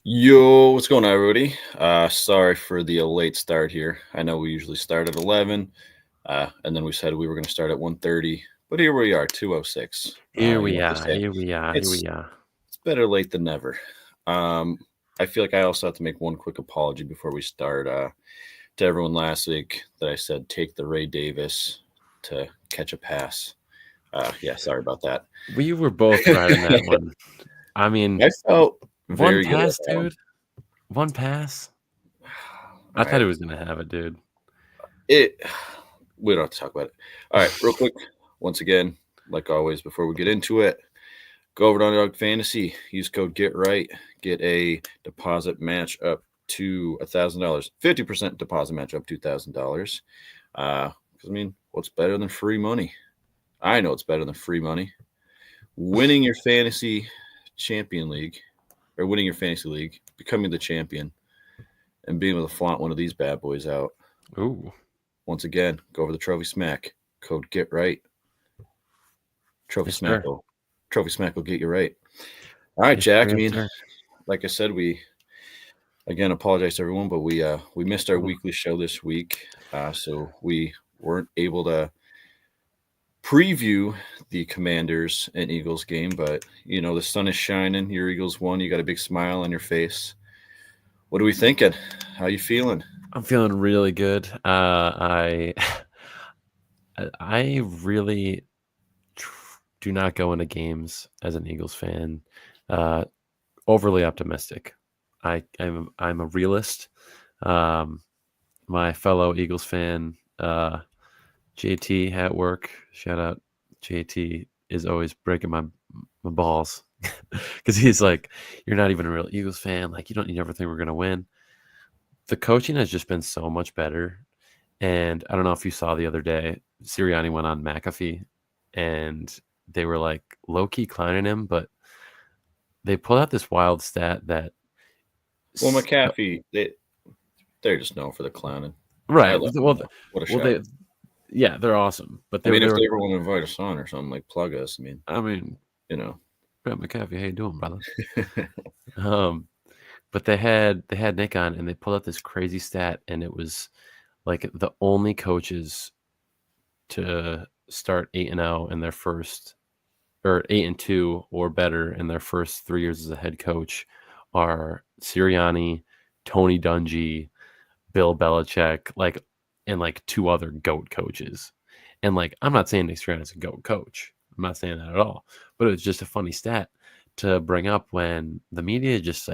Yo, what's going on, everybody? Sorry for the late start here. I know we usually start at 11, and then we said we were going to start at 1:30, but here we are, 2:06. Here we are. It's better late than never. I feel like I also have to make one quick apology before we start to everyone last week that I said take the Ray Davis to catch a pass. Yeah, sorry about that. We were both right on that one. I mean, I felt one very good pass, about that one. dude. One pass. I All thought right. he was going to have it, dude. We don't have to talk about it. All right, real quick. Once again, like always, before we get into it, go over to Underdog Fantasy. Use code GETRIGHT. Get a deposit match up to $1,000. 50% deposit match up to $1,000. Because I mean, what's better than free money? I know it's better than free money. Winning your fantasy champion league, or winning your fantasy league, becoming the champion, and being able to flaunt one of these bad boys out. Ooh. Once again, go over the Trophy Smack. Code GETRIGHT. Trophy Yes, Smack sir. will get you right. All right, Jack. Yes, I mean, sir. like I said, we again apologize to everyone, but we missed our weekly show this week, so we weren't able to preview the Commanders and Eagles game. But you know, the sun is shining. Your Eagles won. You got a big smile on your face. What are we thinking? How you feeling? I'm feeling really good. I really do not go into games as an Eagles fan overly optimistic. I'm a realist. My fellow Eagles fan, JT at work, shout out JT, is always breaking my balls because he's like, you're not even a real Eagles fan. Like, you don't need everything we're going to win. The coaching has just been so much better. And I don't know if you saw the other day, Sirianni went on McAfee and they were like low-key clowning him, but they pulled out this wild stat that... Well, McAfee, they're just known for the clowning. Right. What a show. Yeah, they're awesome. But if they ever want to invite us on or something, like plug us, I mean, you know, Brett McAfee, how you doing, brother? But they had Nick on, and they pulled out this crazy stat, and it was like the only coaches to start 8-0 in their first, or 8-2 or better in their first 3 years as a head coach are Sirianni, Tony Dungy, Bill Belichick, and two other GOAT coaches. And I'm not saying Nick Sirianni is a GOAT coach. I'm not saying that at all. But it was just a funny stat to bring up when the media just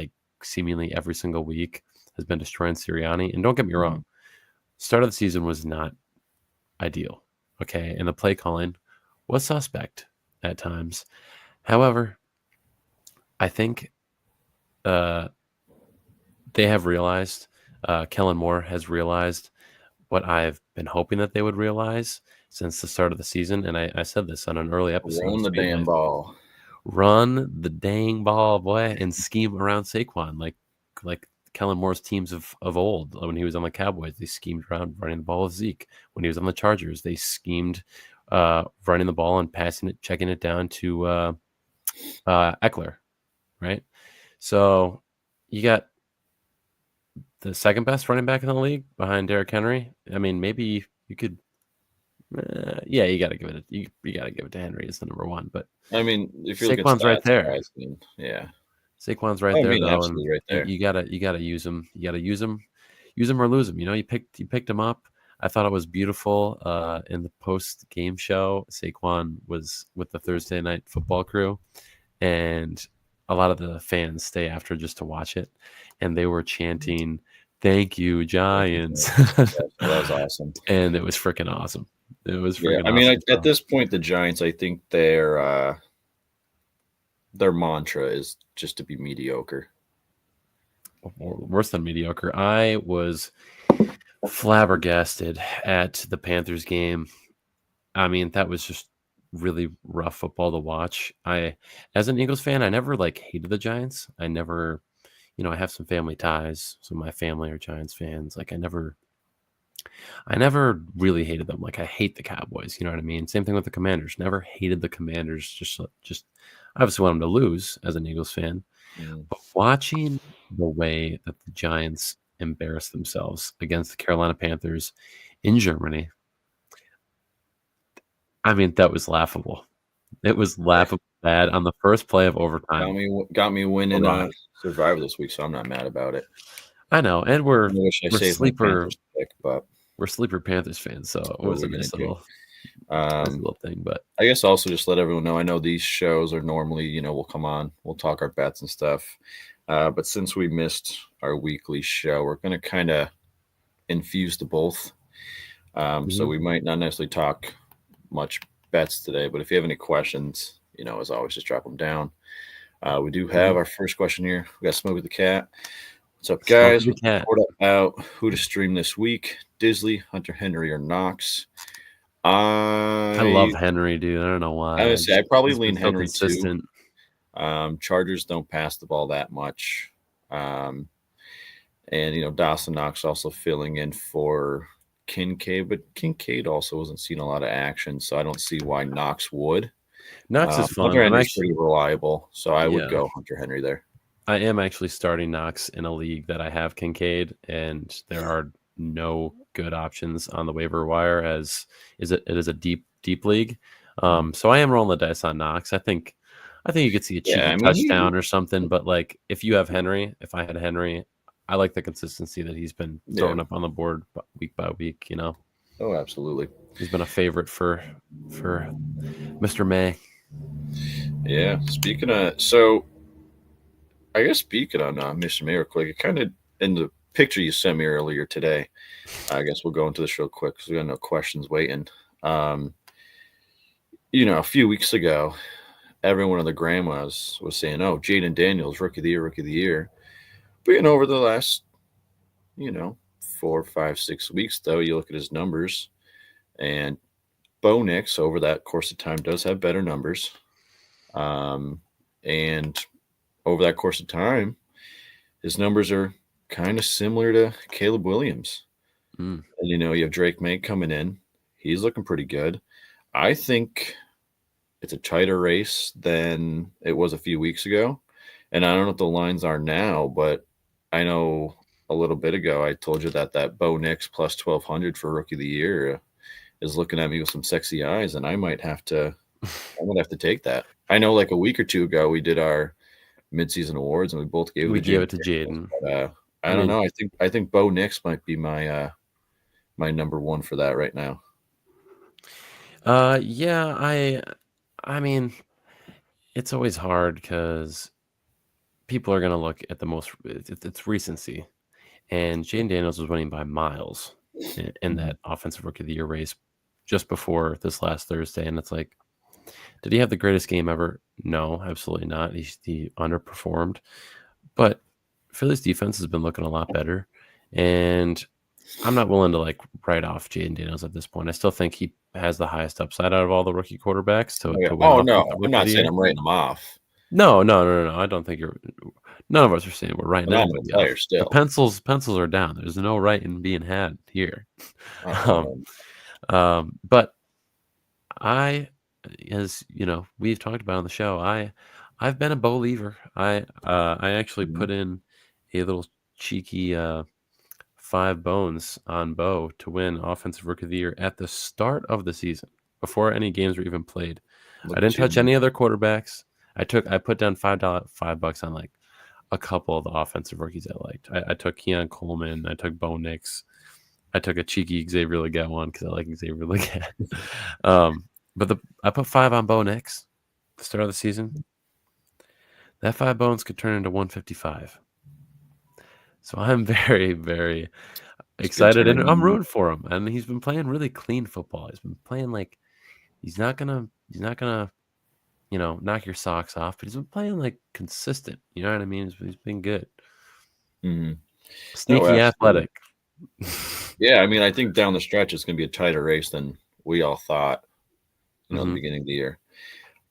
seemingly every single week has been destroying Sirianni. And don't get me wrong, start of the season was not ideal. Okay. And the play calling was suspect at times. However, I think they have realized, Kellen Moore has realized what I've been hoping that they would realize since the start of the season. And I said this on an early episode. Run the damn ball. Run the dang ball, boy, and scheme around Saquon like Kellen Moore's teams of old. When he was on the Cowboys, they schemed around running the ball with Zeke. When he was on the Chargers, they schemed running the ball and passing it, checking it down to Eckler, right? So you got the second best running back in the league behind Derrick Henry. I mean, maybe you could... yeah, you got to give it. You got to give it to Henry as the number one. But I mean, if you're Saquon's right there. Yeah, Saquon's right there, though. Absolutely right there. You gotta use him. You gotta use him or lose him. You know, you picked him up. I thought it was beautiful. In the post game show, Saquon was with the Thursday Night Football crew, and a lot of the fans stay after just to watch it, and they were chanting, "Thank you, Giants." That was awesome, and it was freaking awesome. It was freaking awesome. I mean, at this point, the Giants, I think their mantra is just to be mediocre. Or worse than mediocre. I was flabbergasted at the Panthers game. I mean, that was just really rough football to watch. As an Eagles fan, I never hated the Giants. I never, I have some family ties, so my family are Giants fans. I never really hated them. I hate the Cowboys. You know what I mean? Same thing with the Commanders. Never hated the Commanders. Just obviously want them to lose as an Eagles fan. But watching the way that the Giants embarrassed themselves against the Carolina Panthers in Germany. I mean, that was laughable. It was laughable bad on the first play of overtime. Got me winning Survivor this week, so I'm not mad about it. I know, and we're sleeper pick, but we're sleeper Panthers fans, so it was a nice little thing. But I guess also just let everyone know. I know these shows are normally, we'll come on, we'll talk our bets and stuff. But since we missed our weekly show, we're going to kind of infuse the both. So we might not necessarily talk much bets today, but if you have any questions, as always, just drop them down. We do have our first question here. We got Smokey the Cat. What's up, guys? Report about who to stream this week: Disley, Hunter Henry, or Knox. I love Henry, dude. I don't know why. I would say I probably lean Henry too. Chargers don't pass the ball that much. And Dawson Knox also filling in for Kincaid, but Kincaid also wasn't seeing a lot of action, so I don't see why Knox would. Knox is fun. Hunter Henry's pretty reliable, so I would go Hunter Henry there. I am actually starting Knox in a league that I have Kincaid, and there are no good options on the waiver wire as it is a deep league. So I am rolling the dice on Knox. I think you could see a cheeky touchdown or something, but like if you have Henry, if I had Henry, I like the consistency that he's been throwing up on the board week by week, Oh, absolutely. He's been a favorite for Mr. May. Yeah. Speaking on Mr. May real quick, it kind of in the picture you sent me earlier today, I guess we'll go into this real quick because we got no questions waiting. A few weeks ago, everyone of the grandmas was saying, "Oh, Jaden Daniels, rookie of the year." But over the last, 4, 5, 6 weeks, though, you look at his numbers, and Bo Nix over that course of time does have better numbers. And over that course of time, his numbers are kind of similar to Caleb Williams. And, you have Drake May coming in. He's looking pretty good. I think it's a tighter race than it was a few weeks ago. And I don't know what the lines are now, but I know a little bit ago I told you that Bo Nix plus 1,200 for Rookie of the Year is looking at me with some sexy eyes, and I might have to take that. I know like a week or two ago we did our midseason awards, and we both gave it to Jaden. I don't know. I think Bo Nix might be my my number one for that right now. I mean, it's always hard because people are going to look at the most. It's recency, and Jaden Daniels was winning by miles in that offensive rookie of the year race just before this last Thursday, and it's like, did he have the greatest game ever? No, absolutely not. He underperformed, but Philly's defense has been looking a lot better, and I'm not willing to write off Jaden Daniels at this point. I still think he has the highest upside out of all the rookie quarterbacks to win. Oh no, I'm not saying I'm writing him off. No. I don't think you're. None of us are saying we're writing anybody off. Still. The pencils are down. There's no writing being had here. But I, as we've talked about on the show, I've been a Bo lever. I actually put in a little cheeky 5 bones on Bo to win Offensive Rookie of the Year at the start of the season, before any games were even played. I didn't touch any other quarterbacks. I put down $5 on a couple of the offensive rookies I liked. I took Keon Coleman. I took Bo Nix. I took a cheeky Xavier Legette one because I like Xavier Legette. But I put 5 on Bo Nix at the start of the season. That 5 bones could turn into 155. So I'm very, very excited, and I'm rooting for him. And he's been playing really clean football. He's been playing he's not gonna knock your socks off, but he's been playing consistent. You know what I mean? He's been good. Mm-hmm. Sneaky athletic. Yeah, I mean, I think down the stretch it's going to be a tighter race than we all thought. At the beginning of the year.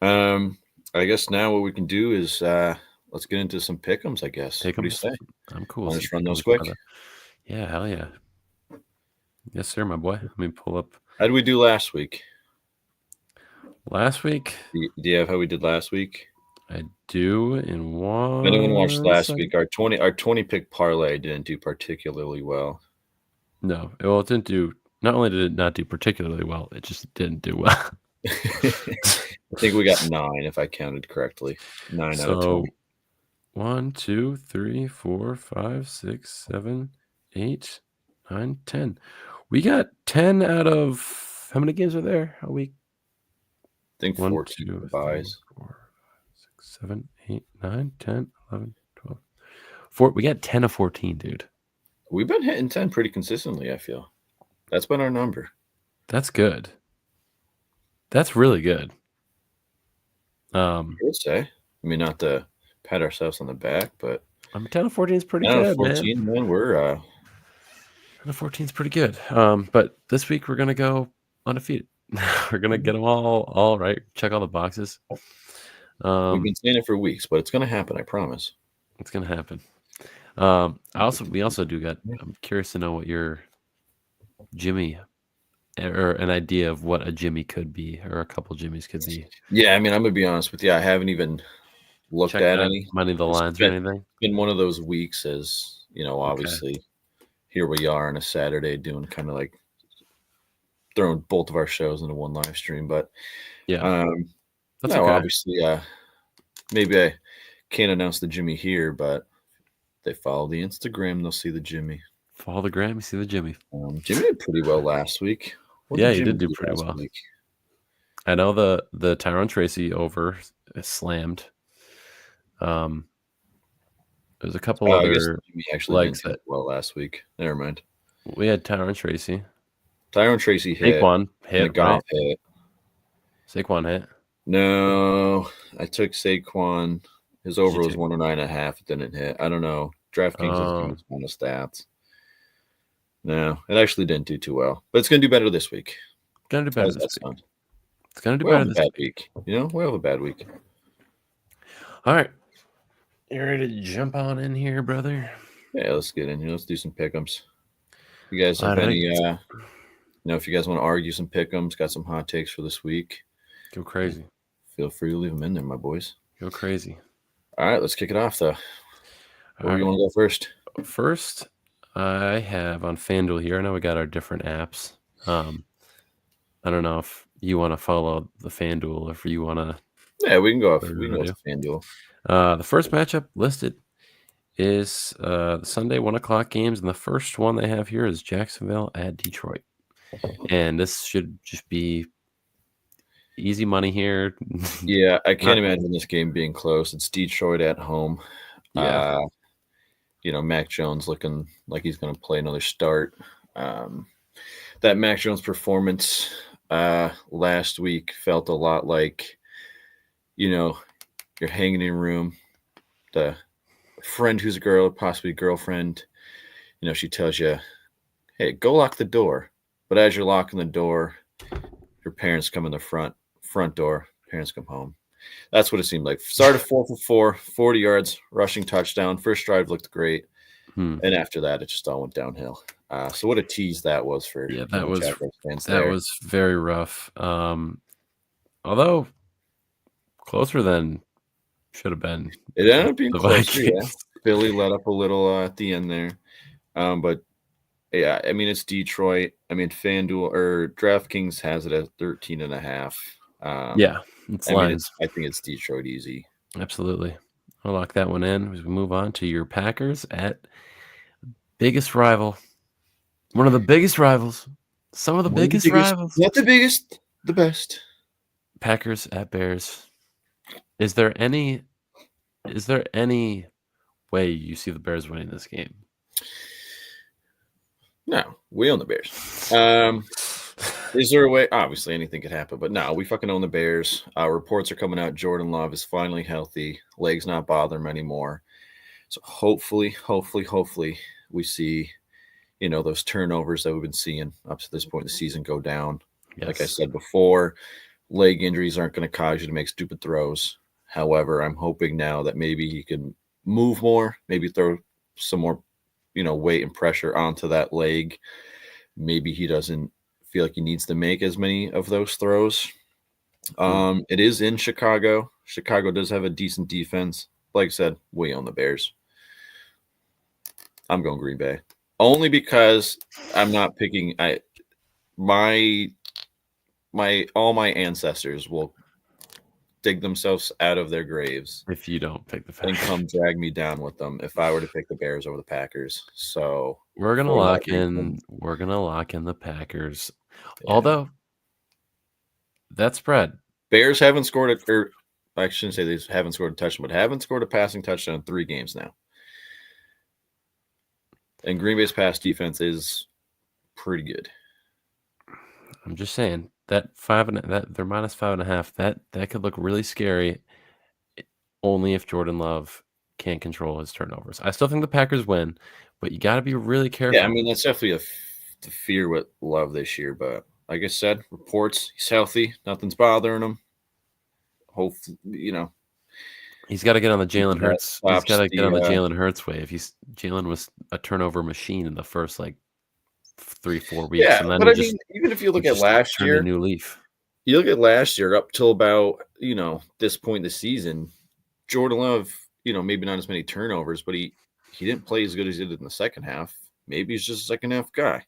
I guess now what we can do is let's get into some pick'ems. I guess. What do you say? I'm cool. Let's run those quick. Yeah, hell yeah. Yes, sir, my boy. Let me pull up. How did we do last week? Last week? Do you have how we did last week? I do in one. If anyone watched last second. week, our 20 pick parlay didn't do particularly well. No, well, it didn't do. Not only did it not do particularly well, it just didn't do well. I think we got 9, if I counted correctly. 9 out of 20. 1, 2, 3, 4, 5, 6, 7, 8, 9, 10. We got 10 out of how many games are there a week? I think 1, 14 2, 3, buys. 4, 5, 6, 7, 8, 9, 10, 11, 12. 4. We got 10 of 14, dude. We've been hitting 10 pretty consistently, I feel. That's been our number. That's good. That's really good. I would say. I mean, not to pat ourselves on the back, but 10 of 14 is pretty 10 out good, of 14, man. We're 10 of 14 is pretty good. But this week we're gonna go undefeated. We're gonna get them all right. Check all the boxes. we've been saying it for weeks, but it's gonna happen, I promise. It's gonna happen. We also do got. I'm curious to know what your Jimmy, or an idea of what a Jimmy could be, or a couple Jimmys could be. Yeah, I mean, I'm gonna be honest with you. I haven't even looked Check at out any. money the lines or anything. Been one of those weeks, as you know, obviously here we are on a Saturday doing kind of like throwing both of our shows into one live stream. But yeah, that's no, okay. Obviously, maybe I can't announce the Jimmy here, but if they follow the Instagram, they'll see the Jimmy. Follow the gram, you see the Jimmy. Jimmy did pretty well last week. He did do pretty well. Week? I know the Tyrone Tracy over slammed. There's a couple other legs that well last week. Never mind. We had Tyrone Tracy. Tyrone Tracy hit. Saquon hit. Goff hit. Saquon hit. No, I took Saquon. His over was 109.5. It didn't hit. I don't know. DraftKings is kind of stats. No, it actually didn't do too well, but it's going to do better this week. Going to do better this week. It's going to do we'll better this week. You know, we'll have a bad week. All right. You ready to jump on in here, brother? Yeah, let's get in here. Let's do some pick'ems. You guys have any, if you guys want to argue some pick'ems, got some hot takes for this week. Go crazy. Feel free to leave them in there, my boys. Go crazy. All right, let's kick it off, though. Where do you want to go first? First, I have on FanDuel here. I know we got our different apps. I don't know if you want to follow the FanDuel or if you want to. Yeah, we can go off. We can go to FanDuel. The first matchup listed is the Sunday 1:00 games, and the first one they have here is Jacksonville at Detroit. And this should just be easy money here. Yeah, I can't imagine this game being close. It's Detroit at home. Yeah. Mac Jones looking like he's going to play another start. That Mac Jones performance last week felt a lot like, you're hanging in a room. The friend who's a girl, possibly girlfriend, she tells you, hey, go lock the door. But as you're locking the door, your parents come in the front door. Parents come home. That's what it seemed like. Started 4 for 4, 40 yards, rushing touchdown. First drive looked great. And after that, it just all went downhill. So what a tease that was for that was very rough. Although closer than should have been. It ended up being closer, yeah. Philly let up a little at the end there. But yeah, I mean, it's Detroit. I mean, FanDuel or DraftKings has it at 13.5. Yeah, it's lines. I think it's Detroit easy. Absolutely. I'll lock that one in as we move on to your Packers at biggest rival. One of the biggest rivals. Some of the biggest rivals. Not the biggest, the best. Packers at Bears. Is there any way you see the Bears winning this game? No, we own the Bears. Is there a way? Obviously, anything could happen, but no, we fucking own the Bears. Reports are coming out. Jordan Love is finally healthy. Legs not bothering him anymore. So hopefully, we see, those turnovers that we've been seeing up to this point in the season go down. Yes. Like I said before, leg injuries aren't going to cause you to make stupid throws. However, I'm hoping now that maybe he can move more, maybe throw some more, weight and pressure onto that leg. Maybe he doesn't feel like he needs to make as many of those throws. It is in Chicago. Chicago does have a decent defense. Like I said, we own the Bears. I'm going Green Bay. Only because I'm not picking all my ancestors will dig themselves out of their graves if you don't pick the and Packers. come drag me down with them if I were to pick the Bears over the Packers. So We're gonna for that lock in. reason, We're gonna lock in the Packers. yeah. Although that spread, Bears haven't scored or I shouldn't say they haven't scored a touchdown, but haven't scored a passing touchdown in 3 games now. And Green Bay's pass defense is pretty good. I'm just saying that they're minus 5.5. That could look really scary. Only if Jordan Love can't control his turnovers. I still think the Packers win, but you got to be really careful. Yeah, I mean that's definitely the fear with Love this year. But like I said, reports he's healthy, nothing's bothering him. Hopefully, he's got to get on the Jalen Hurts. He's got to get on the the Jalen Hurts wave. Jalen was a turnover machine in the first 3-4 weeks. Yeah, and then but I mean, even if you look at last year, a new leaf. You look at last year up till about this point in the season, Jordan Love, maybe not as many turnovers, but he didn't play as good as he did in the second half. Maybe he's just a second half guy.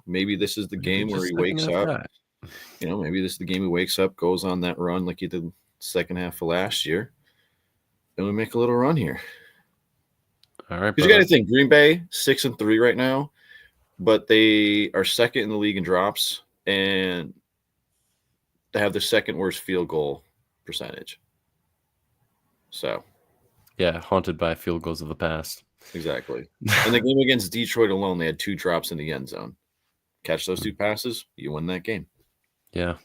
Maybe this is the game where he wakes up. Maybe this is the game he wakes up, goes on that run like he did the second half of last year, and we make a little run here. All right, because you got to think Green Bay 6-3 right now, but they are second in the league in drops and they have the second worst field goal percentage. So, yeah, haunted by field goals of the past. Exactly. In the game against Detroit alone, they had 2 drops in the end zone. Catch those 2 passes, you win that game. Yeah.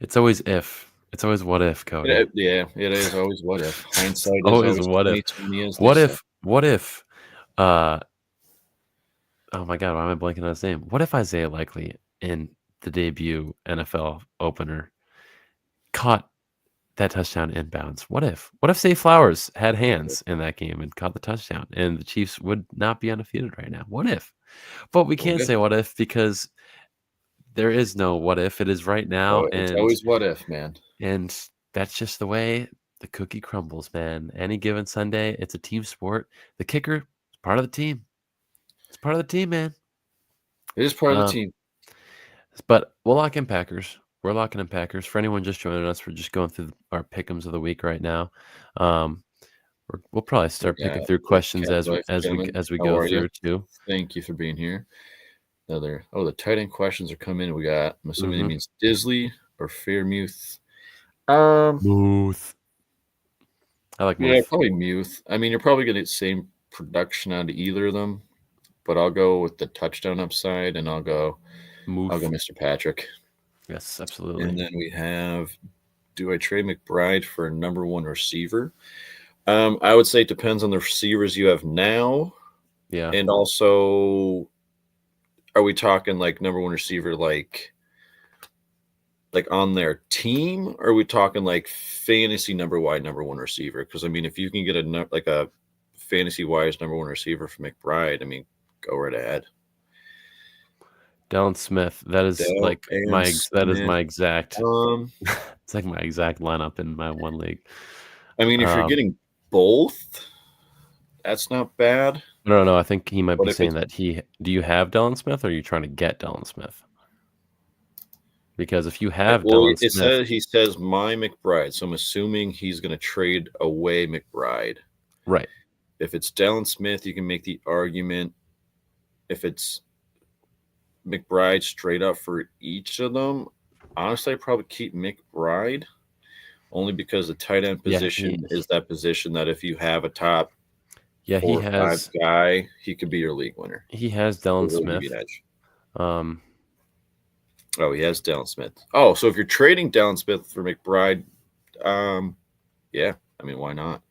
It's always if. It's always what if, Cody. It is always what if. Hindsight is always what if. What if oh my God, why am I blanking on his name? What if Isaiah Likely in the debut NFL opener caught that touchdown inbounds? What if Zay Flowers had hands in that game and caught the touchdown and the Chiefs would not be undefeated right now? What if? But we can't say what if because there is no what if. It is right now. It's always what if, man. And that's just the way the cookie crumbles, man. Any given Sunday, it's a team sport. The kicker is part of the team. It's part of the team, man. It is part of the team. But we'll lock in Packers. We're locking in Packers. For anyone just joining us, we're just going through our pick'ems of the week right now. We'll probably start picking through questions as we go through too. Thank you for being here. The tight end questions are coming. We got, I'm assuming it means Disley or Fairmouth. Muth. I like Muth. Yeah, probably Muth. I mean, you're probably going to get the same production out of either of them, but I'll go with the touchdown upside, and I'll go Mr. Patrick. Yes, absolutely. And then we have, do I trade McBride for a number 1 receiver? I would say it depends on the receivers you have now. Yeah. And also, are we talking like number 1 receiver like on their team, or are we talking like fantasy number 1 receiver? Because I mean, if you can get a fantasy wise number 1 receiver for McBride, I mean, go right ahead. Dallin Smith. That is my exact. It's like my exact lineup in my one league. I mean, if you're getting both, that's not bad. No. I think he might be saying that do you have Dallin Smith, or are you trying to get Dallin Smith? Because if you have Dallin Smith, he says my McBride, so I'm assuming he's going to trade away McBride. Right. If it's Dallin Smith, you can make the argument. If it's McBride straight up for each of them, honestly, I'd probably keep McBride only because the tight end position is that position that if you have a top 4 or 5 guy, he could be your league winner. He has Dallin Smith. Oh, he has Dallin Smith. Oh, so if you're trading Dallin Smith for McBride, yeah, I mean, why not?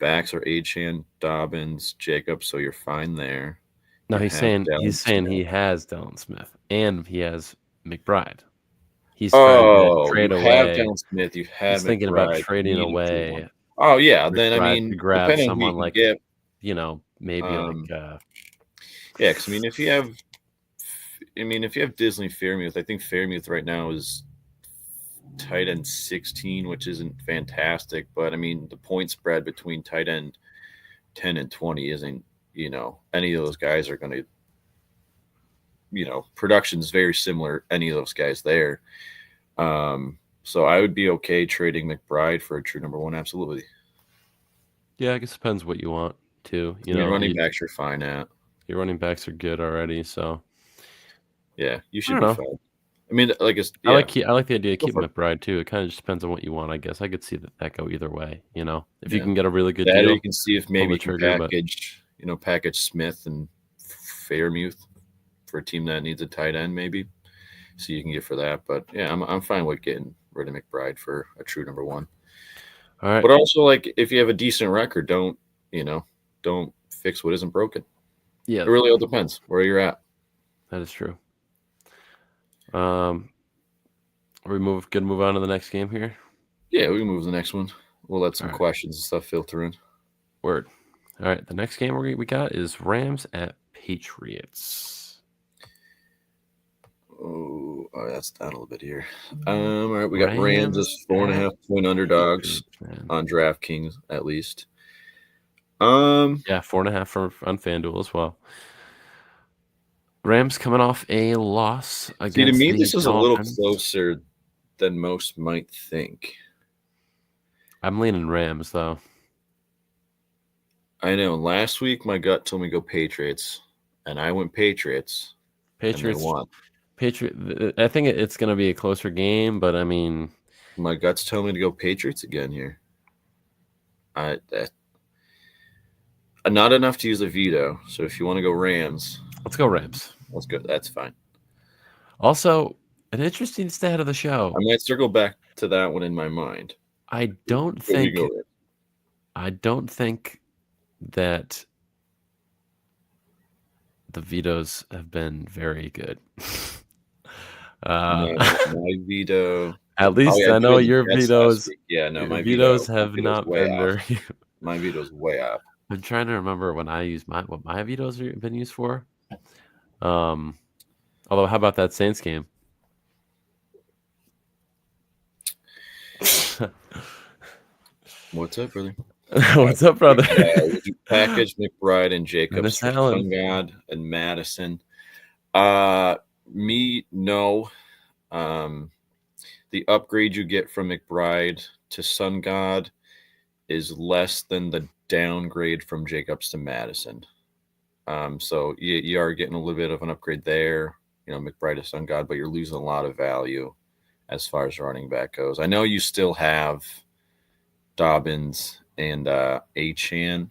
Backs are Achane, Dobbins, Jacobs, so you're fine there. No, he's saying he has Dallin Smith and he has McBride. He's trying to trade away. You have Dallin Smith. You have he's thinking about trading away. Oh yeah, then I mean, grab someone like maybe yeah, because I mean, if you have Disney Fairmouth, I think Fairmouth right now is tight end 16, which isn't fantastic, but I mean the point spread between tight end 10 and 20 isn't, any of those guys are going to, production is very similar. Any of those guys there. So I would be okay trading McBride for a true number one. Absolutely. Yeah, I guess it depends what you want too. Running backs you're fine at. Your running backs are good already, so yeah, you should be fine. I mean, I like the idea of keeping McBride too. It kind of just depends on what you want, I guess. I could see that go either way. If you can get a really good deal, you can see if maybe you can package Smith and Fairmuth for a team that needs a tight end, maybe. So you can get for that. But yeah, I'm fine with getting rid of McBride for a true number one. All right. But also, like, if you have a decent record, don't fix what isn't broken. Yeah, it really all depends where you're at. That is true. Are we gonna move on to the next game here? Yeah, we can move to the next one. We'll let some questions and stuff filter in. Word. All right, the next game we got is Rams at Patriots. Oh, that's down a little bit here. All right, we got Rams as 4.5 point underdogs on DraftKings at least. Yeah, 4.5 on FanDuel as well. Rams coming off a loss against to me, this is Dolphins. a little closer than most might think. I'm leaning Rams, though. I know. Last week, my gut told me go Patriots, and I went Patriots. Patriots won. I think it's going to be a closer game, but I mean, my gut's telling me to go Patriots again here. Not enough to use a veto. So if you want to go Rams, let's go Rams. Let's go. That's fine. Also, an interesting stat of the show. I might circle back to that one in my mind. I don't think that the vetoes have been very good. My veto. At least I know your vetoes. Yeah, no, my vetoes have not been very. My veto's way up. I'm trying to remember when I use what my vetoes have been used for. Although, how about that Saints game? What's up, brother? What's up, brother? Would you package McBride and Jacobs, Sungod and Madison? Me, no. The upgrade you get from McBride to Sungod is less than the downgrade from Jacobs to Madison. So you are getting a little bit of an upgrade there, McBride to Sungod, but you're losing a lot of value as far as running back goes. I know you still have Dobbins and Achane.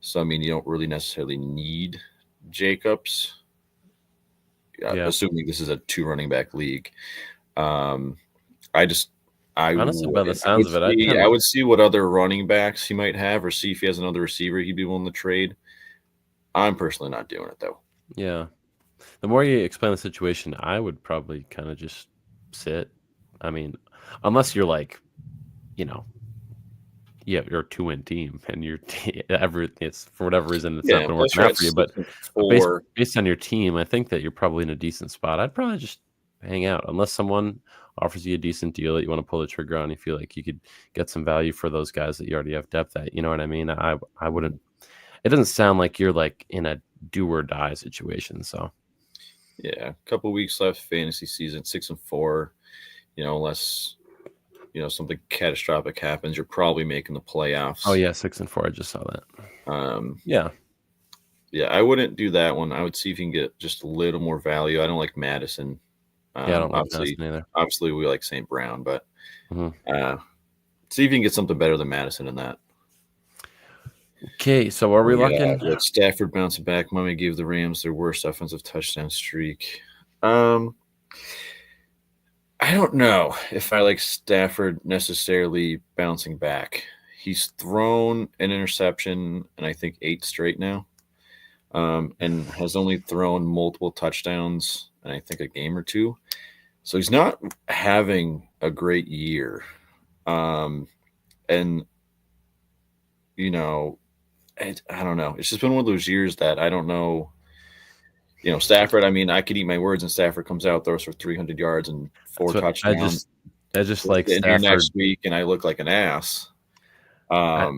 So, I mean, you don't really necessarily need Jacobs, assuming this is a 2 running back league. Honestly, by the sounds of it, I would see what other running backs he might have, or see if he has another receiver he'd be willing to trade. I'm personally not doing it, though. Yeah. The more you explain the situation, I would probably kind of just sit. I mean, unless you're like, you're a 2-win team and it's for whatever reason it's not going to work out for you. But based on your team, I think that you're probably in a decent spot. I'd probably just hang out unless someone offers you a decent deal that you want to pull the trigger on. You feel like you could get some value for those guys that you already have depth at. You know what I mean? I wouldn't. It doesn't sound like you're like in a do or die situation. So yeah, a couple weeks left fantasy season, 6-4. Unless something catastrophic happens, you're probably making the playoffs. Oh yeah, 6-4. I just saw that. Yeah, I wouldn't do that one. I would see if you can get just a little more value. I don't like Madison. I don't like Madison either. Obviously, we like St. Brown, but see if you can get something better than Madison in that. Okay, so are we looking? Stafford bouncing back. Miami gave the Rams their worst offensive touchdown streak. I don't know if I like Stafford necessarily bouncing back. He's thrown an interception, and I think 8 straight now, and has only thrown multiple touchdowns, and I think a game or 2. So he's not having a great year. And, I don't know. It's just been one of those years that I don't know. Stafford, I mean, I could eat my words, and Stafford comes out, throws for 300 yards and 4 touchdowns. I just Let's like get in here Stafford. next week and I look like an ass. I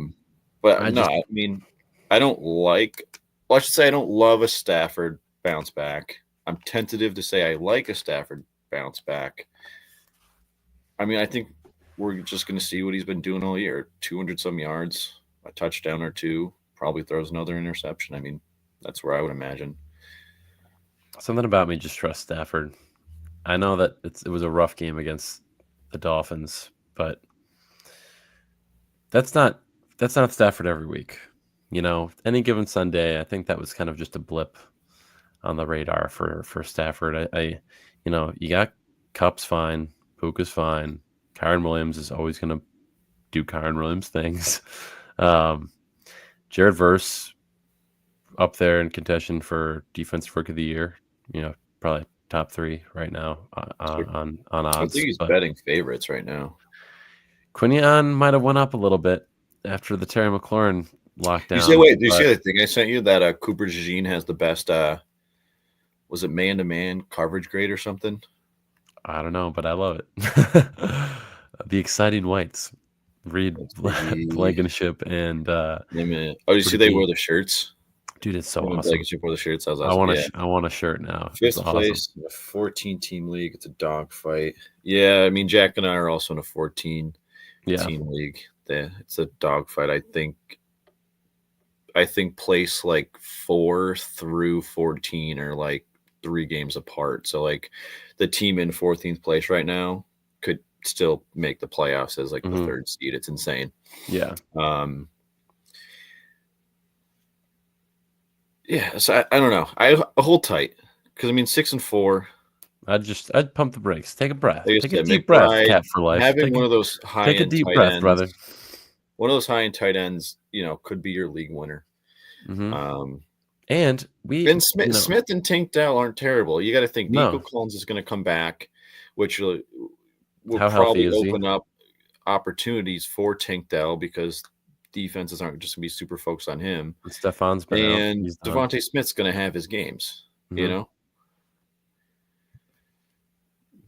But I no, just I mean, I don't like. Well, I should say I don't love a Stafford bounce back. I'm tentative to say I like a Stafford bounce back. I mean, I think we're just going to see what he's been doing all year. 200 some yards, a touchdown or two, probably throws another interception. I mean, that's where I would imagine. something about me just trust Stafford. I know that it was a rough game against the Dolphins, but that's not Stafford every week. Any given Sunday, I think that was kind of just a blip on the radar for Stafford. You got Cup's fine, Puka's fine, Kyron Williams is always going to do Kyron Williams things. Um, Jared Verse up there in contention for Defensive Rookie of the Year. Probably top 3 right now on I think odds. he's But betting favorites right now. Quinion might have went up a little bit after the Terry McLaurin lockdown. Wait, do you see the thing I sent you that Cooper DeJean has the best, was it man-to-man coverage grade or something? I don't know, but I love it. The exciting whites. Reed Blankenship and Oh, you see they wore the shirts? Dude, it's so Him and awesome. Blankenship wore the shirts. That was awesome. I want a shirt now. Fifth It's awesome. place in a 14-team league. It's a dogfight. Yeah, I mean Jack and I are also in a 14-team league. It's a dogfight. I think place like 4 through 14 are like 3 games apart. So like the team in 14th place right now could still make the playoffs as like the 3rd seed. It's insane. Yeah. Yeah, so I don't know. I hold tight because I mean 6 and 4. I'd pump the brakes. Take a breath. Take a deep McBride, breath, Cat for life. Having one of those high end deep tight breath, ends, brother. One of those high end tight ends, could be your league winner. And Smith and Tank Dell aren't terrible. You got to think Nico No. Collins is going to come back, which will How probably healthy is he? open up opportunities for Tank Dell because defenses aren't just going to be super focused on him. Stefan's been out. And Devontae Smith's going to have his games,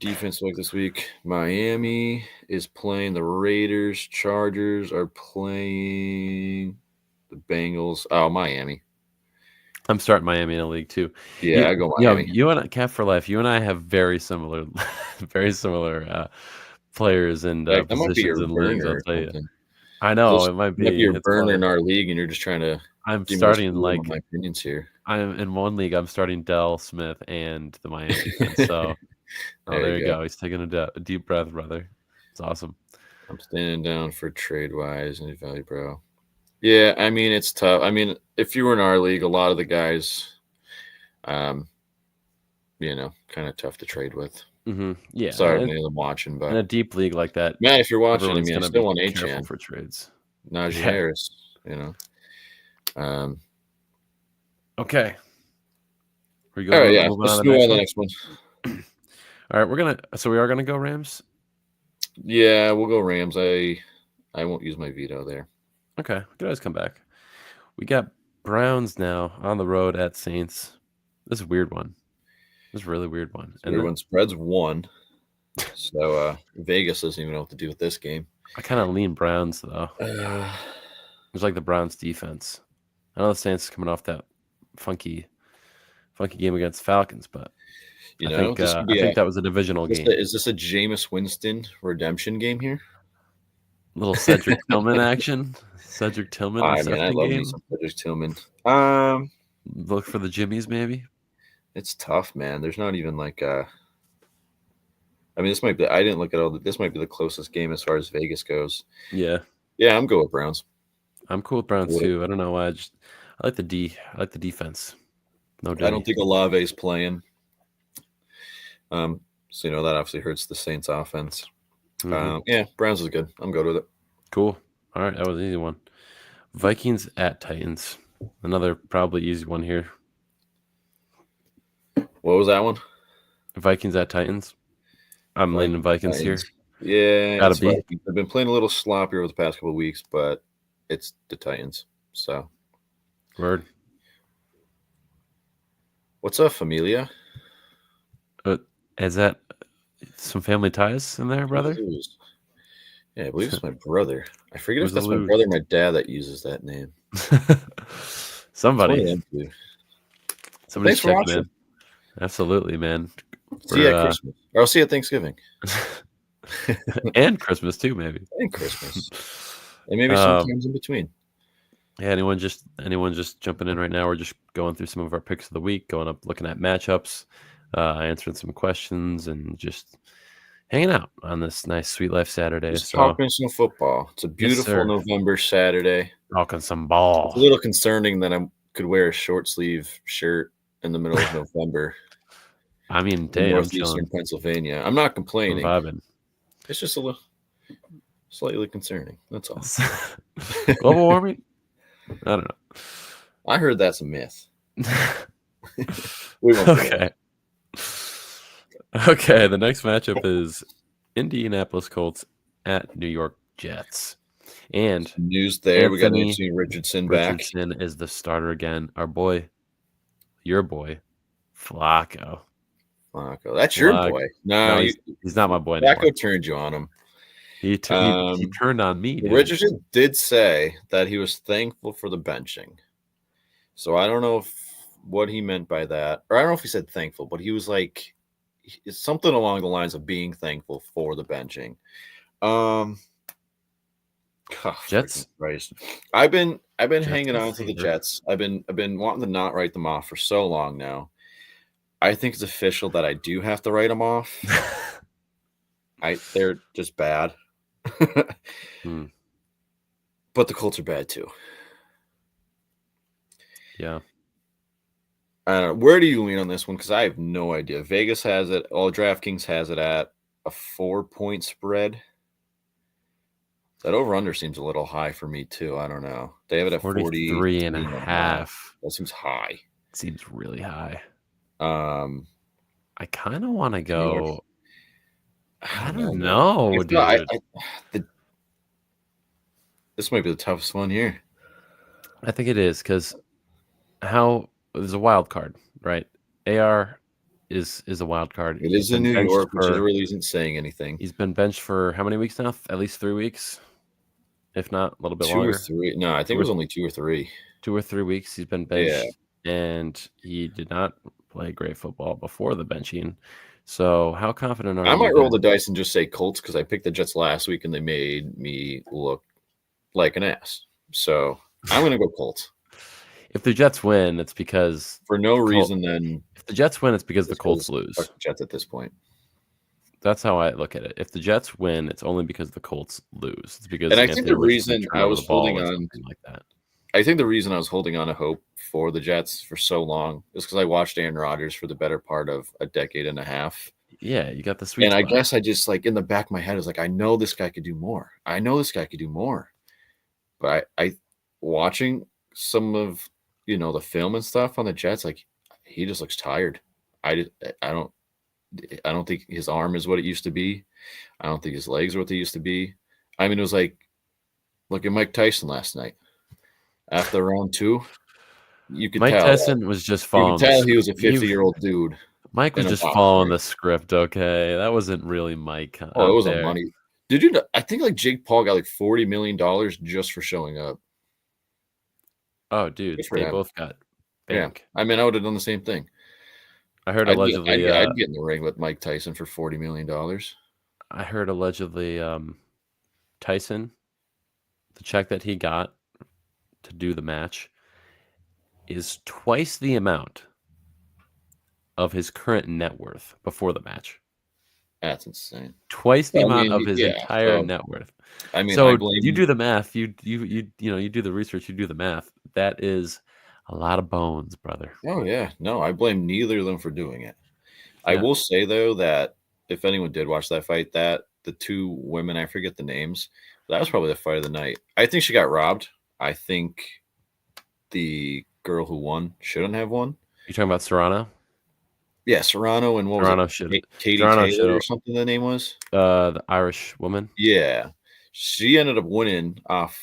Defense like this week, Miami is playing the Raiders. Chargers are playing the Bengals. Oh, Miami. I'm starting Miami in a league too. Yeah, I go Miami. You and Cat for life. You and I have very similar, players and positions in leagues. I'll tell you. I know it might be your burner in our league, and you're just trying to. I'm starting like my opinions here. I'm in one league. I'm starting Dell Smith and the Miami defense. So there you go. He's taking a deep breath, brother. It's awesome. I'm standing down for trade wise and value, bro. Yeah, I mean it's tough. I mean, if you were in our league, a lot of the guys, kind of tough to trade with. Yeah, sorry, many of them watching, but in a deep league like that, man, if you're watching, I mean, I still want careful for trades. Najee Harris, Okay. All right, yeah. Let's move on to the next one. All right, we are gonna go Rams. Yeah, we'll go Rams. I won't use my veto there. Okay, we can always come back. We got Browns now on the road at Saints. This is a weird one. This is a really weird one. And everyone spreads 1. So Vegas doesn't even know what to do with this game. I kind of lean Browns though. It's like the Browns defense. I know the Saints coming off that funky game against Falcons, but I think that was a divisional game. Is this a Jameis Winston redemption game here? Little Cedric Tillman action. Cedric Tillman. I love me some Cedric Tillman. Look for the Jimmies, maybe. It's tough, man. There's not even like I mean, this might be. I didn't look at all. This might be the closest game as far as Vegas goes. Yeah. Yeah, I'm going with Browns. I'm cool with Browns too. I don't know why. I like the defense. No doubt. I don't think Olave's playing. So that obviously hurts the Saints offense. Yeah, Browns is good. I'm good with it. Cool. All right, that was an easy one. Vikings at Titans. Another probably easy one here. What was that one? Vikings at Titans. I'm leaning Vikings here. Yeah, gotta be. Vikings. They've been playing a little sloppier over the past couple of weeks, but it's the Titans. So, word. What's up, Familia? Is that Some family ties in there, brother. Yeah, I believe it's my brother. I forget if Who's the that's my luge? brother or my dad that uses that name. It's one Somebody. of them two. Somebody's Thanks for checking watching. in. Absolutely, man. See you at Christmas. Or I'll see you at Thanksgiving. And Christmas too, maybe. And Christmas. And maybe sometimes in between. Yeah, anyone just jumping in right now? We're just going through some of our picks of the week, going up, looking at matchups, answering some questions, and just hanging out on this nice Sweet Life Saturday. Just So talking some football. It's a beautiful November Saturday. Talking some ball. It's a little concerning that I could wear a short sleeve shirt in the middle of November. I mean, in I'm northeastern chilling. Pennsylvania. I'm not complaining. I'm vibing. It's just a little slightly concerning. That's all. Global warming? I don't know. I heard that's a myth. Okay. Okay, the next matchup is Indianapolis Colts at New York Jets. And news there. We got Anthony Richardson back. Richardson is the starter again. Our boy, your boy, Flacco. That's your boy. No, he's not my boy anymore. Flacco turned you on him. He turned on me. Dude. Richardson did say that he was thankful for the benching. So I don't know what he meant by that. Or I don't know if he said thankful, but he was like something along the lines of being thankful for the benching. Jets. Christ. I've been hanging on to the Jets. I've been wanting to not write them off for so long now. I think it's official that I do have to write them off. They're just bad. But the Colts are bad too. Yeah. I don't know. Where do you lean on this one? Because I have no idea. Vegas has it. DraftKings has it at a 4-point spread. That over-under seems a little high for me, too. I don't know. They have it at 43.5. That seems high. Seems really high. I kind of want to go. I don't know, dude. This might be the toughest one here. I think it is because there's a wild card, right? AR is a wild card. It is in New York, which really isn't saying anything. He's been benched for how many weeks now? At least 3 weeks, if not a little bit longer. 2 or 3. No, I think it was only 2 or 3. 2 or 3 weeks he's been benched, and he did not play great football before the benching. So how confident are you? I might roll the dice and just say Colts because I picked the Jets last week and they made me look like an ass. So I'm going to go Colts. If the Jets win, it's because for no reason. Then if the Jets win, it's because the Colts lose. Jets at this point. That's how I look at it. If the Jets win, it's only because the Colts lose. It's because and I think the reason I was holding on like that. I think the reason I was holding on to hope for the Jets for so long is because I watched Aaron Rodgers for the better part of a decade and a half. Yeah, you got the sweet spot. I guess I just like in the back of my head is like, I know this guy could do more. But I watching some of the film and stuff on the Jets, like he just looks tired. I don't think his arm is what it used to be. I don't think his legs are what they used to be. I mean, it was like look at Mike Tyson last night. After round 2, you could tell. Mike Tyson was just following. You could tell he was a 50-year-old dude. Mike was just following the script, okay? That wasn't really Mike. Oh, it was a money. Did you know? I think like Jake Paul got like $40 million just for showing up. Oh, dude, they both got bank. Yeah, I mean, I would have done the same thing. I heard allegedly I'd get in the ring with Mike Tyson for $40 million. I heard allegedly Tyson, the check that he got to do the match is twice the amount of his current net worth before the match. That's insane. Twice the amount of his entire net worth. I mean, so you do the math. You do the research. You do the math. That is a lot of bones, brother. Oh yeah, no, I blame neither of them for doing it. Yeah. I will say though that if anyone did watch that fight, that the 2 women, I forget the names, that was probably the fight of the night. I think she got robbed. I think the girl who won shouldn't have won. You talking about Serrano? Yeah, Serrano and what was it? Katie Taylor or something the name was? The Irish woman. Yeah. She ended up winning off,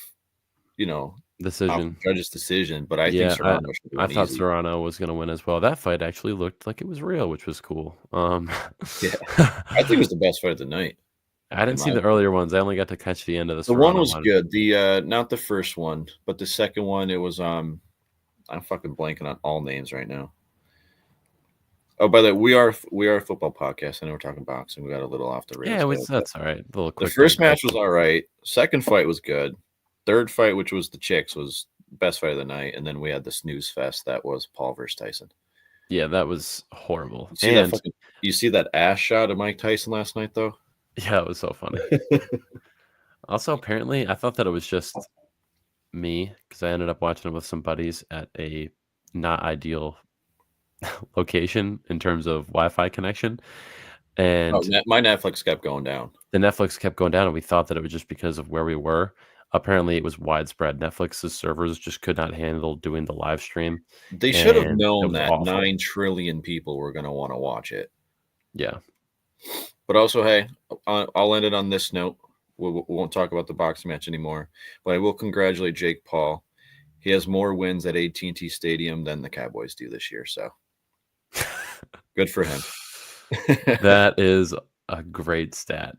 Decision. Judge's decision, but I think Yeah, Serrano should I win thought easy. Serrano was gonna win as well. That fight actually looked like it was real, which was cool. Yeah, I think it was the best fight of the night. I In didn't my see the opinion. earlier ones. I only got to catch the end of the The one Serrano was one. good. The not the first one, but the second one. It was I'm fucking blanking on all names right now. Oh, by the way, we are a football podcast. I know we're talking boxing. We got a little off the rails Yeah, there. that's all right. A little The quick first digression. match was all right. Second fight was good. Third fight, which was the chicks, was best fight of the night. And then we had the snooze fest that was Paul versus Tyson. Yeah, that was horrible. You see that ass shot of Mike Tyson last night, though? Yeah, it was so funny. Also, apparently, I thought that it was just me because I ended up watching it with some buddies at a not ideal location in terms of Wi-Fi connection, and My Netflix kept going down. the Netflix kept going down, and we thought that it was just because of where we were. Apparently, it was widespread. Netflix's servers just could not handle doing the live stream. They should have and it known was that awful. 9 trillion people were going to want to watch it. Yeah. But also, hey, I'll end it on this note. We won't talk about the boxing match anymore, but I will congratulate Jake Paul. He has more wins at AT&T Stadium than the Cowboys do this year, so good for him. That is a great stat.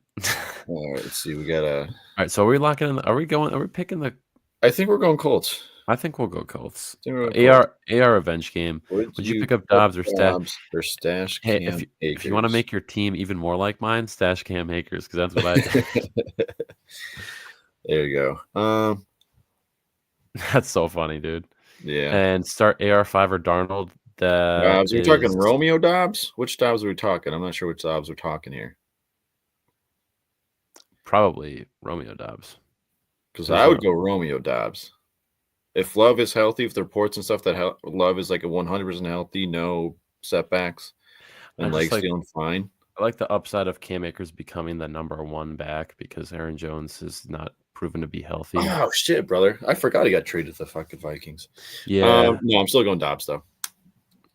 All right, let's see. We got a. All right, so are we locking in? Are we picking the? I think we're going Colts. I think we'll go Colts. AR revenge game. Would you pick up Dobbs or Stash? Hey, if you want to make your team even more like mine, stash Cam Akers because that's what I did. There you go. That's so funny, dude. Yeah. And start AR5 or Darnold. Are we talking Romeo Dobbs? Which Dobbs are we talking? I'm not sure which Dobbs we're talking here. Probably Romeo Dobbs. Because I would go Romeo Dobbs. If Love is healthy, if the reports and stuff that Love is like a 100% healthy, no setbacks, and legs feeling fine. I like the upside of Cam Akers becoming the number 1 back because Aaron Jones is not proven to be healthy. Oh, shit, brother. I forgot he got traded to the fucking Vikings. Yeah. No, I'm still going Dobbs, though.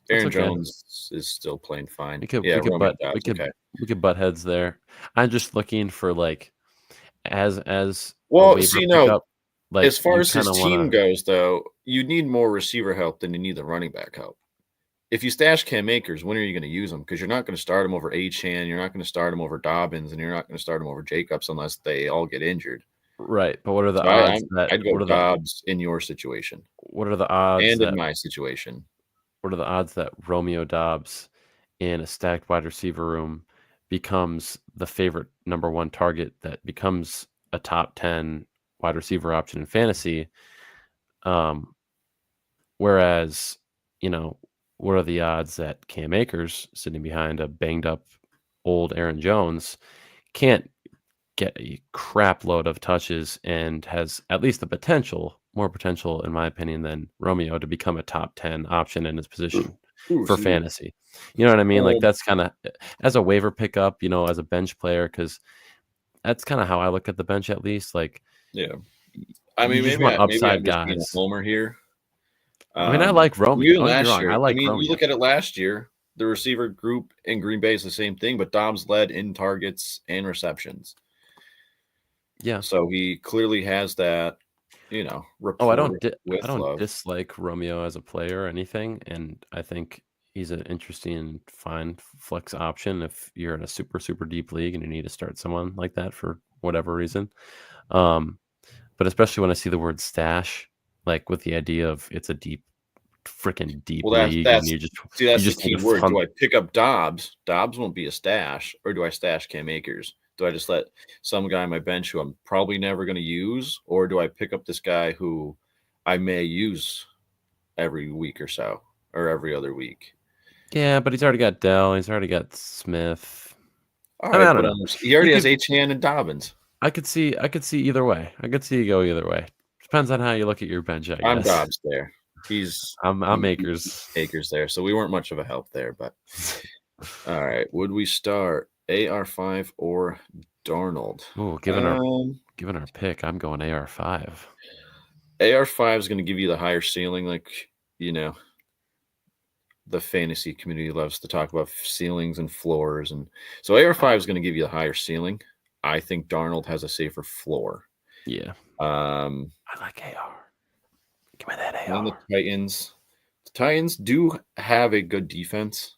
Aaron Jones is still playing fine. We could butt heads there. I'm just looking for as as far as his team goes, though, you need more receiver help than you need the running back help. If you stash Cam Akers, when are you going to use him? Because you're not going to start him over Achane, you're not going to start him over Dobbins, and you're not going to start him over Jacobs unless they all get injured. Right, but what are the odds I'd go Dobbs in your situation. What are the odds? And in my situation. What are the odds that Romeo Dobbs in a stacked wide receiver room becomes the favorite number 1 target that becomes a top 10 wide receiver option in fantasy? Whereas, what are the odds that Cam Akers, sitting behind a banged up old Aaron Jones, can't get a crap load of touches and has at least the more potential, in my opinion, than Romeo to become a top 10 option in his position for fantasy? You know what I mean? That's kind of as a waiver pickup, as a bench player, because that's kind of how I look at the bench, at least. Yeah. I mean, maybe upside guys. Being a homer here. I mean, I like Romeo. You look at it last year, the receiver group in Green Bay is the same thing, but Dobbs led in targets and receptions. Yeah. So he clearly has that, rapport. I don't dislike Romeo as a player or anything, and I think he's an interesting and fine flex option if you're in a super, super deep league and you need to start someone like that for whatever reason. But especially when I see the word stash, with the idea of it's a freaking deep league. That's the key word. Do I pick up Dobbs? Dobbs won't be a stash, or do I stash Cam Akers? Do I just let some guy on my bench who I'm probably never going to use, or do I pick up this guy who I may use every week or so, or every other week? Yeah, but he's already got Dell. He's already got Smith. All right, I don't know. He already has Achane and Dobbins. I could see either way. I could see you go either way. Depends on how you look at your bench, I guess. I'm Dobbs there. I'm Akers. Akers there. So we weren't much of a help there, but all right. Would we start AR5 or Darnold? Oh, given our pick, I'm going AR5. AR5 is going to give you the higher ceiling, the fantasy community loves to talk about ceilings and floors, and so AR5 is going to give you the higher ceiling. I think Darnold has a safer floor. Yeah. I like AR. Give me that And then the AR. Titans. The Titans do have a good defense.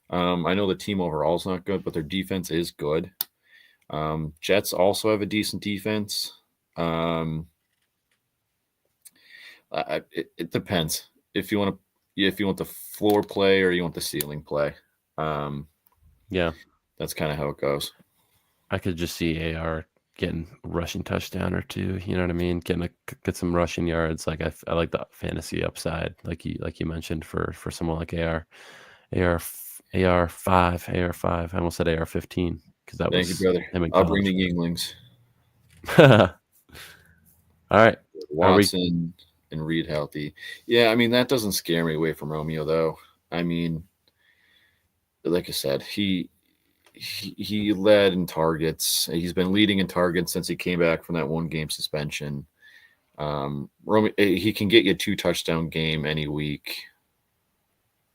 I know the team overall is not good, but their defense is good. Jets also have a decent defense. It depends if you want the floor play or you want the ceiling play. Yeah, That's kind of how it goes. I could just see AR getting a rushing touchdown or two. You know what I mean? Get some rushing yards. Like I like the fantasy upside, like you mentioned for someone like AR5. I almost said AR15 because that Thank you, was brother. him in I'll bring college. the Yinglings. All right, are we? Watson and Reed healthy. Yeah, I mean that doesn't scare me away from Romeo though. I mean, like I said, he led in targets. He's been leading in targets since he came back from that 1-game suspension. Romeo, he can get you a 2-touchdown game any week.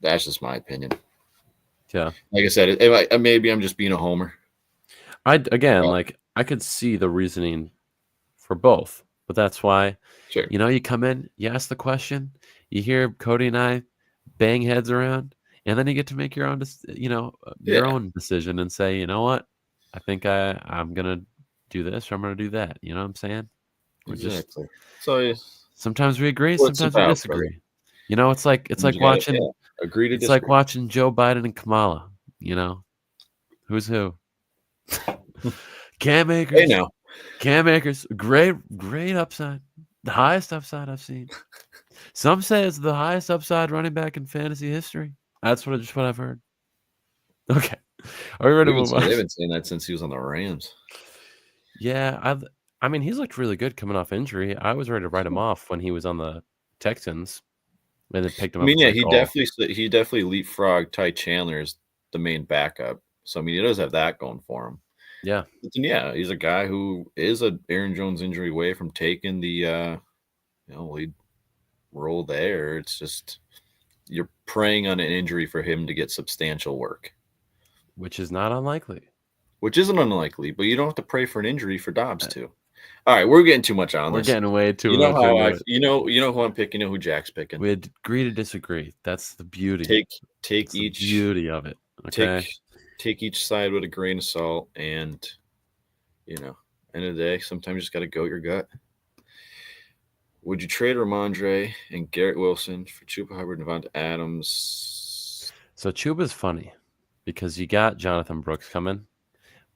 That's just my opinion. Yeah, Like I said, maybe I'm just being a homer. I could see the reasoning for both, but that's why Sure. you come in, you ask the question, you hear Cody and I bang heads around, and then you get to make your own, your Yeah. own decision and say, you know what, I think I'm gonna do this or I'm gonna do that. You know what I'm saying? We're just Exactly. So sometimes we agree, what's sometimes we about, brother? disagree. It's like You gotta agree to it's like disagree. watching Joe Biden and Kamala. Who's who? Cam Hey Akers. now. Cam Akers, great upside. The highest upside I've seen. Some say it's the highest upside running back in fantasy history. That's what I've heard. Okay. Are we ready to move on? They've been saying that since he was on the Rams. Yeah, I mean, he's looked really good coming off injury. I was ready to write him off when he was on the Texans, and then picked him I up. mean, yeah, Like, he definitely leapfrogged Ty Chandler as the main backup. So I mean, he does have that going for him. yeah. But then, yeah, he's a guy who is a Aaron Jones injury away from taking the lead role there. It's just you're preying on an injury for him to get substantial work, Which is not unlikely. which isn't unlikely. But you don't have to pray for an injury for Dobbs too. All right, we're getting too much on We're this. getting way too You know much how into it. you know who I'm picking. You know who Jack's picking. We agree to disagree. That's the beauty. Take That's each the beauty of it. Okay. take each side with a grain of salt, and end of the day, sometimes you just got to go with your gut. Would you trade Ramondre and Garrett Wilson for Chuba Hubbard and Devonta Adams? So Chuba's funny because you got Jonathan Brooks coming,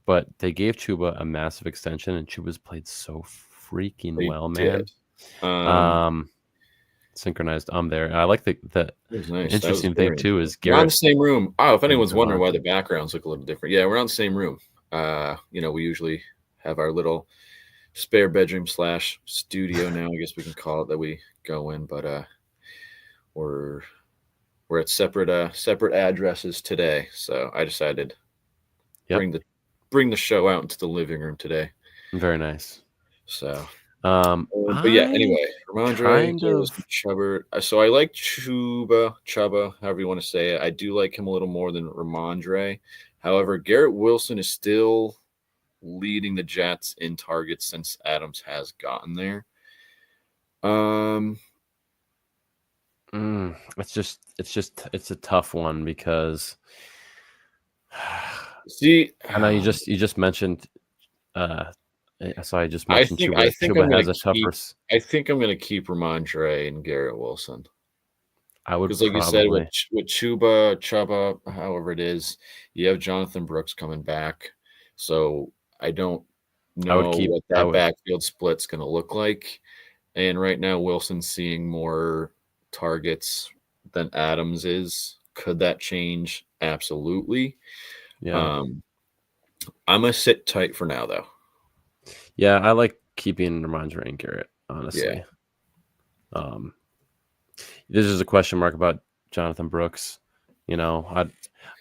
but they gave Chuba a massive extension, and Chuba's played so freaking They well, did. man. Synchronized there. I like the That was nice. interesting thing too is We're on Garrett. the same room. Oh, if anyone's and wondering why Devonta. the backgrounds look a little different, yeah, we're on the same room. We usually have our little spare bedroom / studio now, I guess we can call it, that we go in, but we're at separate addresses today. So I decided Yep. bring the show out into the living room today. Very nice. So but yeah, I anyway, Ramondre, kind of Chuba. So I like Chuba, however you want to say it. I do like him a little more than Ramondre. However, Garrett Wilson is still leading the Jets in targets since Adams has gotten there. it's a tough one because See, I know you just mentioned so I just I mentioned think Chuba has a tougher. I think I'm going to keep Ramondre and Garrett Wilson. I would Because, like you said, probably with Chuba, however it is, you have Jonathan Brooks coming back. So I don't know what that backfield split's going to look like. And right now, Wilson's seeing more targets than Adams is. Could that change? Absolutely. Yeah. I'm going to sit tight for now, though. Yeah, I like keeping Ramondre and Garrett, honestly. Yeah. This is a question mark about Jonathan Brooks. I'm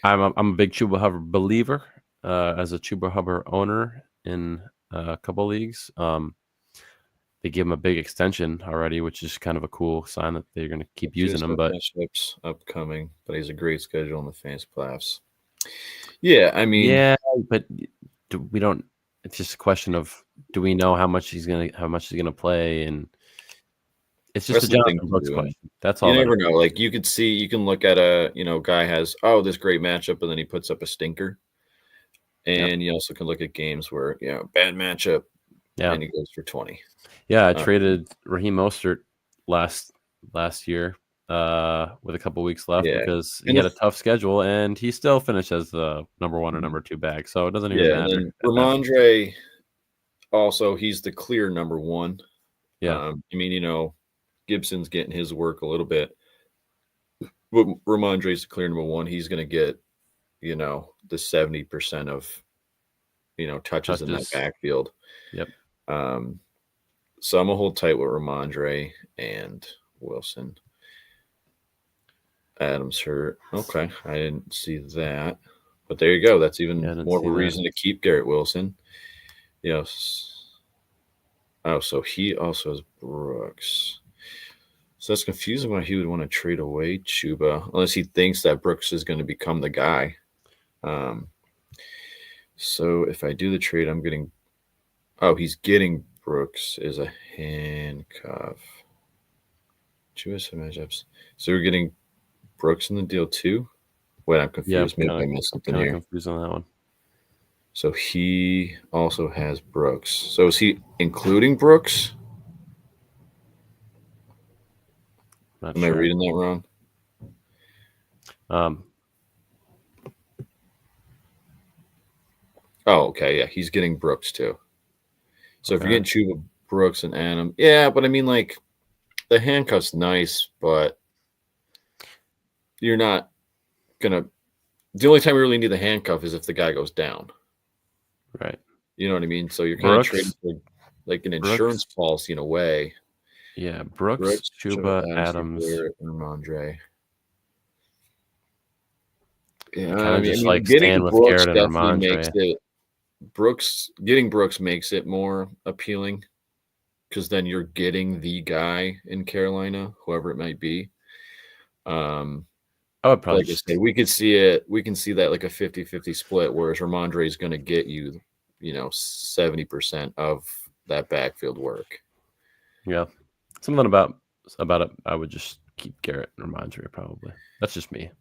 a big Chuba Hubbard believer. As a Chuba Hubbard owner in a couple leagues, they give him a big extension already, which is kind of a cool sign that they're going to keep using him. But upcoming, but he has a great schedule in the fantasy playoffs. Yeah, I mean, yeah, but we don't. It's just a question of do we know how much he's gonna play, and It's just That's a the thing Jonathan Brooks too. And question. That's you all that never it know. Like you can look at a guy has this great matchup, and then he puts up a stinker. Yep. And you also can look at games where bad matchup, Yeah. and he goes for 20. Yeah, I traded Raheem Mostert last year with a couple weeks left Yeah. because he And had a tough schedule, and he still finished as the number 1 or number 2 bag. So it doesn't even and matter then at that point. Ramondre, also he's the clear number 1. Yeah. I mean, Gibson's getting his work a little bit, but Ramondre's the clear number 1. He's going to get the 70% of touches in that backfield. Yep. So I'm gonna hold tight with Ramondre and Wilson. Adams hurt. Okay, I didn't see that, but there you go. That's even more of a reason to keep Garrett Wilson. Yes. Oh, so he also has Brooks. So that's confusing why he would want to trade away Chuba, unless he thinks that Brooks is going to become the guy. So if I do the trade, I'm getting. Oh, he's getting Brooks as a handcuff. Chuba matchups. So we're getting Brooks in the deal too. Wait, I'm confused. Maybe I missed something here. Confused on that one. So he also has Brooks. So is he including Brooks? Am I reading that wrong? Oh, okay. Yeah, he's getting Brooks too. So if you're getting Chuba, Brooks, and Adam, yeah, but I mean, like, the handcuff's nice, but you're not gonna. The only time you really need the handcuff is if the guy goes down. Right. You know what I mean? So you're kind of trading for like an insurance policy in a way. Yeah, Brooks, Chuba, Adams, Ramondre. Yeah, kind of just like getting stand with Brooks Garrett and definitely Ramondre. makes it. Getting Brooks makes it more appealing because then you're getting the guy in Carolina, whoever it might be. I would probably like I say, we could see it. We can see that like a 50-50 split, whereas Ramondre is going to get you, 70% of that backfield work. Yeah, something about it. I would just keep Garrett and Ramondre probably. That's just me.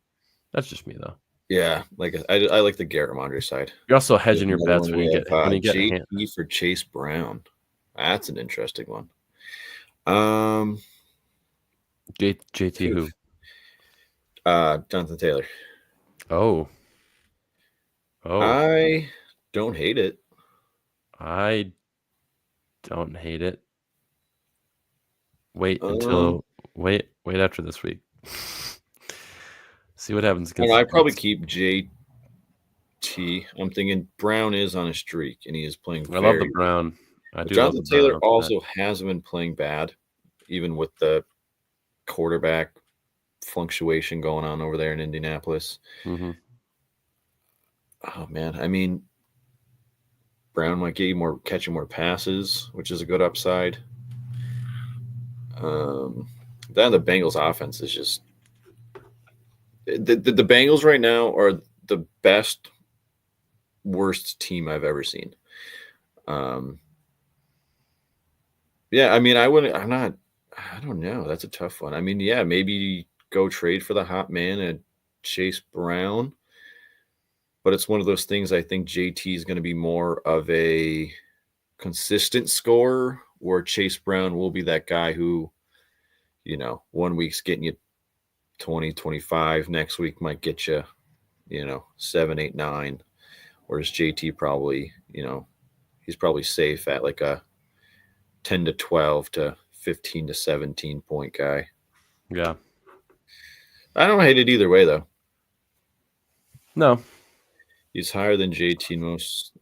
Though. Yeah, like I like the Garrett Ramondre side. You're also hedging your bets when you get JT for Chase Brown. That's an interesting one. JT who? Jonathan Taylor. Oh. I don't hate it. I don't hate it. Wait after this week. See what happens. I probably keep JT. I'm thinking Brown is on a streak, and he is playing. I love the Brown. Jonathan Taylor also hasn't been playing bad, even with the quarterback fluctuation going on over there in Indianapolis. Mm-hmm. Oh man, I mean, Brown might get you catching more passes, which is a good upside. Then the Bengals offense is just the Bengals right now are the best worst team I've ever seen. Yeah, I mean, I don't know. That's a tough one. I mean, yeah, maybe go trade for the hot man and Chase Brown. But it's one of those things. I think JT is going to be more of a consistent scorer, where Chase Brown will be that guy who, 1 week's getting you 20, 25. Next week might get you, 7, 8, 9. Whereas JT probably, he's probably safe at like a 10 to 12 to 15 to 17 point guy. Yeah. I don't hate it either way, though. No. He's higher than JT most.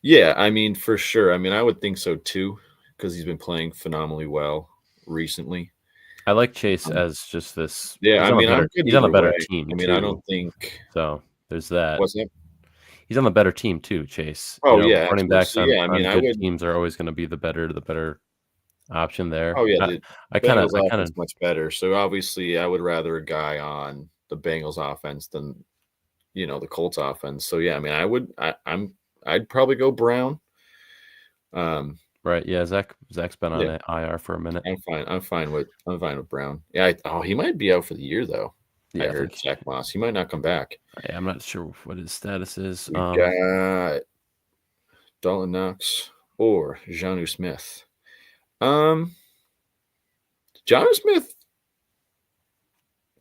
Yeah, I mean, for sure. I mean, I would think so too, because he's been playing phenomenally well recently. I like Chase as just this. Yeah, he's on a better team. I mean, too. I don't think so. There's that. What's that? He's on the better team too, Chase. Oh yeah, running backs on good would, teams are always going to be the better option there. Oh yeah, I kind of much better. So obviously, I would rather a guy on the Bengals offense than the Colts offense. So yeah, I mean, I'd probably go Brown. Right. Yeah. Zach's been on Yeah, an IR for a minute. I'm fine. I'm fine with Brown. Yeah. He might be out for the year though. I Yeah, I heard think. Zach Moss. He might not come back. Yeah, I'm not sure what his status is. We got Dalton Knox or Jonnu Smith. Jonnu Smith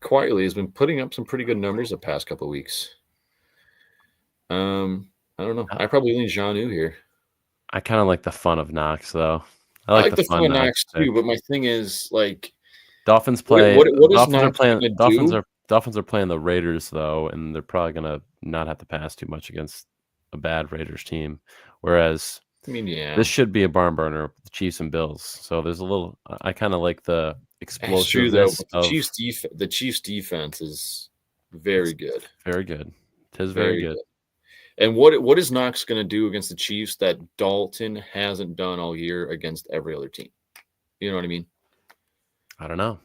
quietly has been putting up some pretty good numbers the past couple of weeks. I don't know. I probably lean Jonnu here. I kind of like the fun of Knox though. I I like like the the fun fun of Knox Knox pick. too, but my thing is like, Dolphins play. what is Dolphins are Knox playing. gonna do? Dolphins are playing the Raiders though, and they're probably gonna not have to pass too much against a bad Raiders team. Whereas I mean, yeah, this should be a barn burner with the Chiefs and Bills. So there's a little. I kind of like the it's true though. explosiveness But of the Chiefs defense is very good, very good. It is very very good. good. And what is Knox gonna do against the Chiefs that Dalton hasn't done all year against every other team? You know what I mean? I don't know.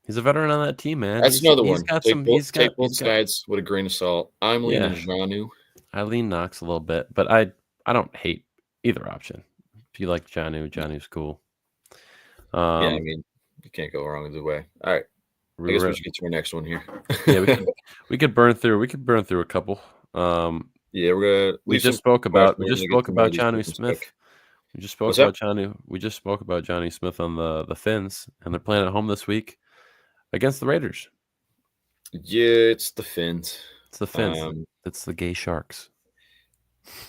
He's a veteran on that team, man. That's another He's one. got Take some. both, take both He's got. sides with a grain of salt. I'm leaning Yeah, Jonnu. I lean Knox a little bit, but I don't hate either option. If you like Johnny's cool. Yeah, I mean, you can't go wrong either way. All right. I guess we should get to our next one here. Yeah, we could burn through a couple. Yeah, we're gonna we just spoke about Johnny Smith. We just spoke about Johnny Smith on the Finns, and they're playing at home this week against the Raiders. Yeah, it's the Finns. It's the Finns. It's the gay sharks.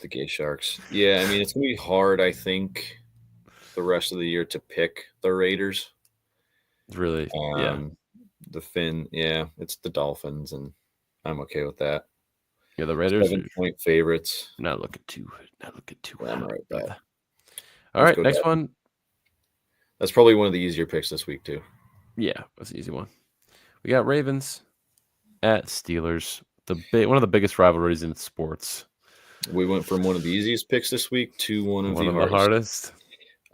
The gay sharks. Yeah, I mean it's gonna be hard, I think, the rest of the year to pick the Raiders. It's really yeah. The Finn, yeah, it's the Dolphins, and I'm okay with that. Yeah, the Raiders 7-point favorites. Not looking too. Yeah, I'm all right with that. All right, next one. That's probably one of the easier picks this week too. Yeah, that's an easy one. We got Ravens at Steelers. One of the biggest rivalries in sports. We went from one of the easiest picks this week to one of the hardest.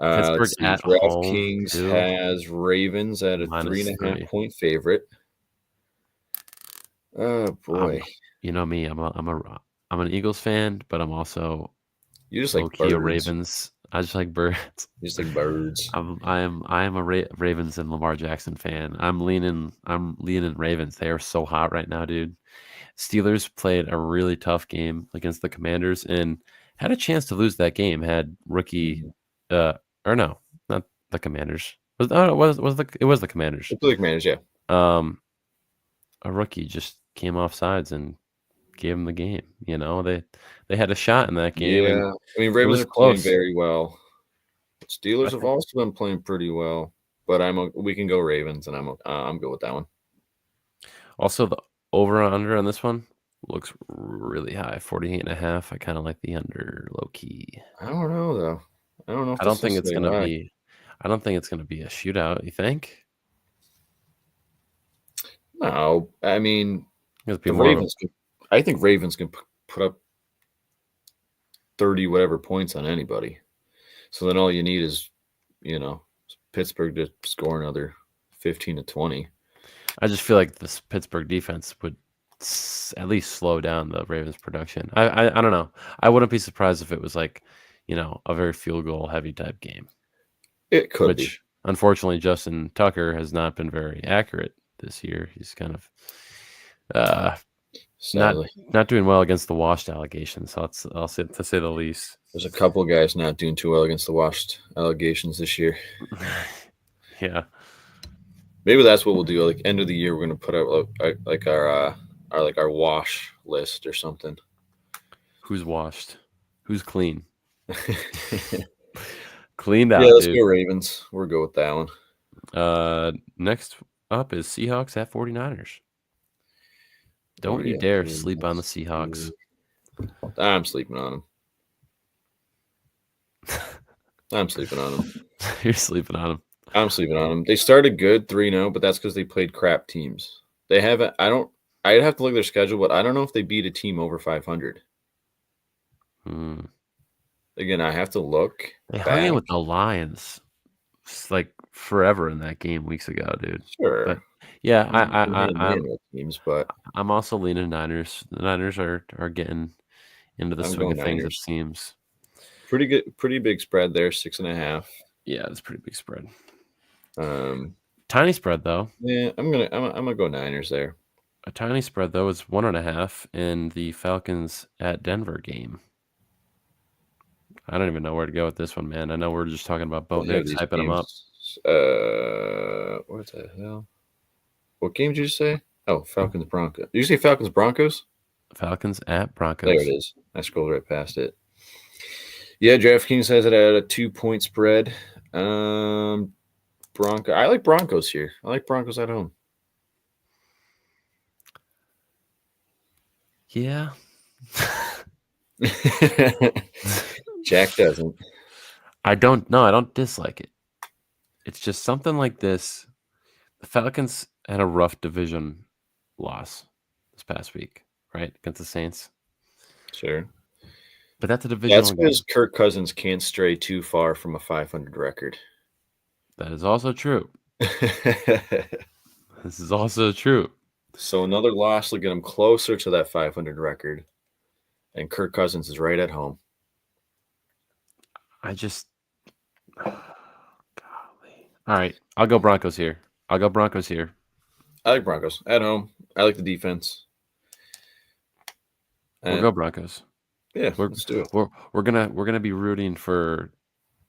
Pittsburgh at DraftKings has Ravens at a -3.5-point favorite. Oh boy! You know me. I'm an Eagles fan, but I'm also you just like birds. Ravens. I just like birds. You just like birds. I am a Ravens and Lamar Jackson fan. I'm leaning Ravens. They are so hot right now, dude. Steelers played a really tough game against the Commanders and had a chance to lose that game. Had rookie, or no, not the Commanders. It was the Commanders. It's the Commanders, yeah. A rookie just came off sides and gave him the game. You know, they had a shot in that game. Yeah, I mean Ravens are playing very well. Steelers have also been playing pretty well, but we can go Ravens, and I'm good with that one. Also, the over/under on this one looks really high, 48.5. I kind of like the under, low key. I don't know though. I don't know. I don't think it's gonna be. I don't think it's gonna be a shootout. You think? No, I mean the Ravens. I think Ravens can put up 30 whatever points on anybody. So then all you need is, Pittsburgh to score another 15 to 20. I just feel like this Pittsburgh defense would at least slow down the Ravens' production. I don't know. I wouldn't be surprised if it was like, a very field goal heavy type game. It could be. Unfortunately, Justin Tucker has not been very accurate this year. He's kind of not doing well against the washed allegations. I'll say, to say the least. There's a couple of guys not doing too well against the washed allegations this year. Yeah. Maybe that's what we'll do. Like end of the year, we're gonna put out like our wash list or something. Who's washed? Who's clean? Cleaned out. Yeah, let's dude. go Ravens. We're good with that one. Next up is Seahawks at 49ers. Don't you dare sleep on the Seahawks. I'm sleeping on them. I'm sleeping on them. You're sleeping on them. I'm sleeping on them. They started good 3-0, but that's because they played crap teams. They haven't. I'd have to look at their schedule, but I don't know if they beat a team over 500. Again, I have to look. They hung in with the Lions like forever in that game weeks ago, dude. Sure. But yeah, I'm also leaning Niners. The Niners are getting into the swing of things, it seems. pretty big spread there, 6.5. Yeah, it's a pretty big spread. Tiny spread though. Yeah, I'm gonna go Niners there. A tiny spread though is 1.5 in the Falcons at Denver game. I don't even know where to go with this one, man. I know we're just talking about Bo Nix, hyping him up. What the hell? What game did you say? Oh, Falcons Broncos. Did you say Falcons Broncos? Falcons at Broncos. There it is. I scrolled right past it. Yeah, DraftKings has it at a 2-point spread. I like Broncos here. I like Broncos at home. Yeah. Jack doesn't. I don't dislike it. It's just something like this. The Falcons had a rough division loss this past week, right? Against the Saints. Sure. But that's a division. That's because Kirk Cousins can't stray too far from a 500 record. That is also true. This is also true. So another loss will get him closer to that 500 record. And Kirk Cousins is right at home. Golly. All right. I'll go Broncos here. I like Broncos at home. I like the defense. We'll go Broncos. Yeah, let's do it. We're gonna be rooting for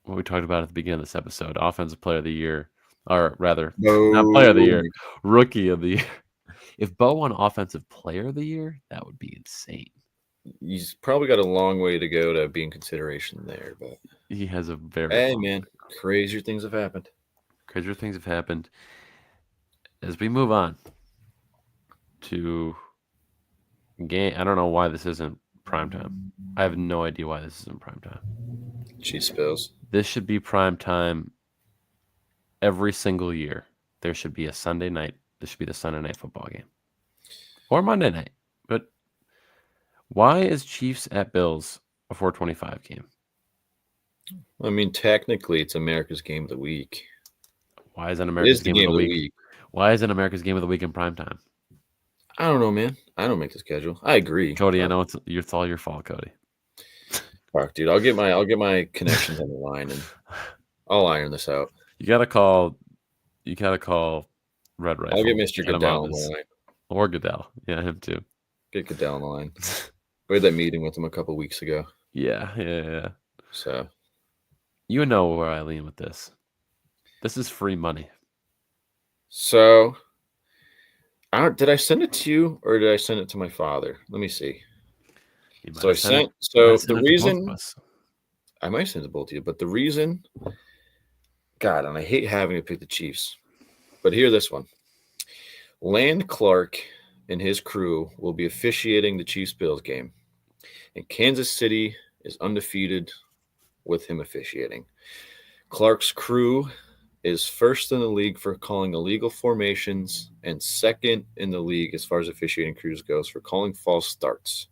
what we talked about at the beginning of this episode: Offensive Player of the Year, or rather, not Player of the Year, Rookie of the Year. If Bo won Offensive Player of the Year, that would be insane. He's probably got a long way to go to be in consideration there, but he has a very. Hey man, crazier things have happened. As we move on to game, I don't know why this isn't primetime. I have no idea why this isn't primetime. Chiefs Bills. This should be primetime every single year. There should be a Sunday night. This should be the Sunday night football game. Or Monday night. But why is Chiefs at Bills a 425 game? I mean, technically, it's America's Game of the Week. Why is it America's Game of the Week? Why isn't America's Game of the Week in primetime? I don't know, man. I don't make the schedule. I agree, Cody. I know it's all your fault, Cody. Fuck, dude. I'll get my connections on the line and I'll iron this out. You gotta call Red Rifle. I'll get Mr. Goodell on the line. Or Goodell. Yeah, him too. Get Goodell on the line. We had that meeting with him a couple weeks ago. Yeah. So you know where I lean with this. This is free money. So did I send it to you or did I send it to my father? Let me see. The reason I might send it both to you, but the reason, God, and I hate having to pick the Chiefs, but hear this one. Land Clark and his crew will be officiating the Chiefs-Bills game, and Kansas City is undefeated with him officiating. Clark's crew is first in the league for calling illegal formations and second in the league as far as officiating crews goes for calling false starts.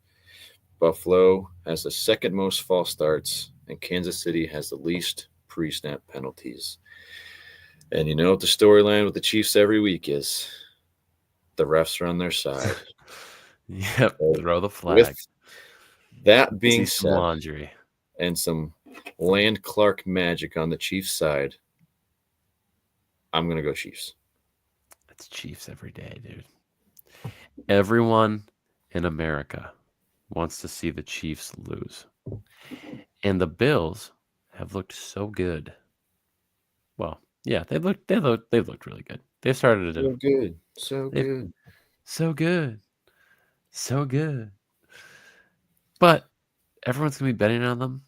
Buffalo has the second most false starts, and Kansas City has the least pre-snap penalties. And you know what the storyline with the Chiefs every week is? The refs are on their side. Yep, throw the flag. With that being said, laundry and some Land Clark magic on the Chiefs side, I'm going to go Chiefs. It's Chiefs every day, dude. Everyone in America wants to see the Chiefs lose. And the Bills have looked so good. Well, yeah, they've looked really good. They've started to So good. But everyone's going to be betting on them.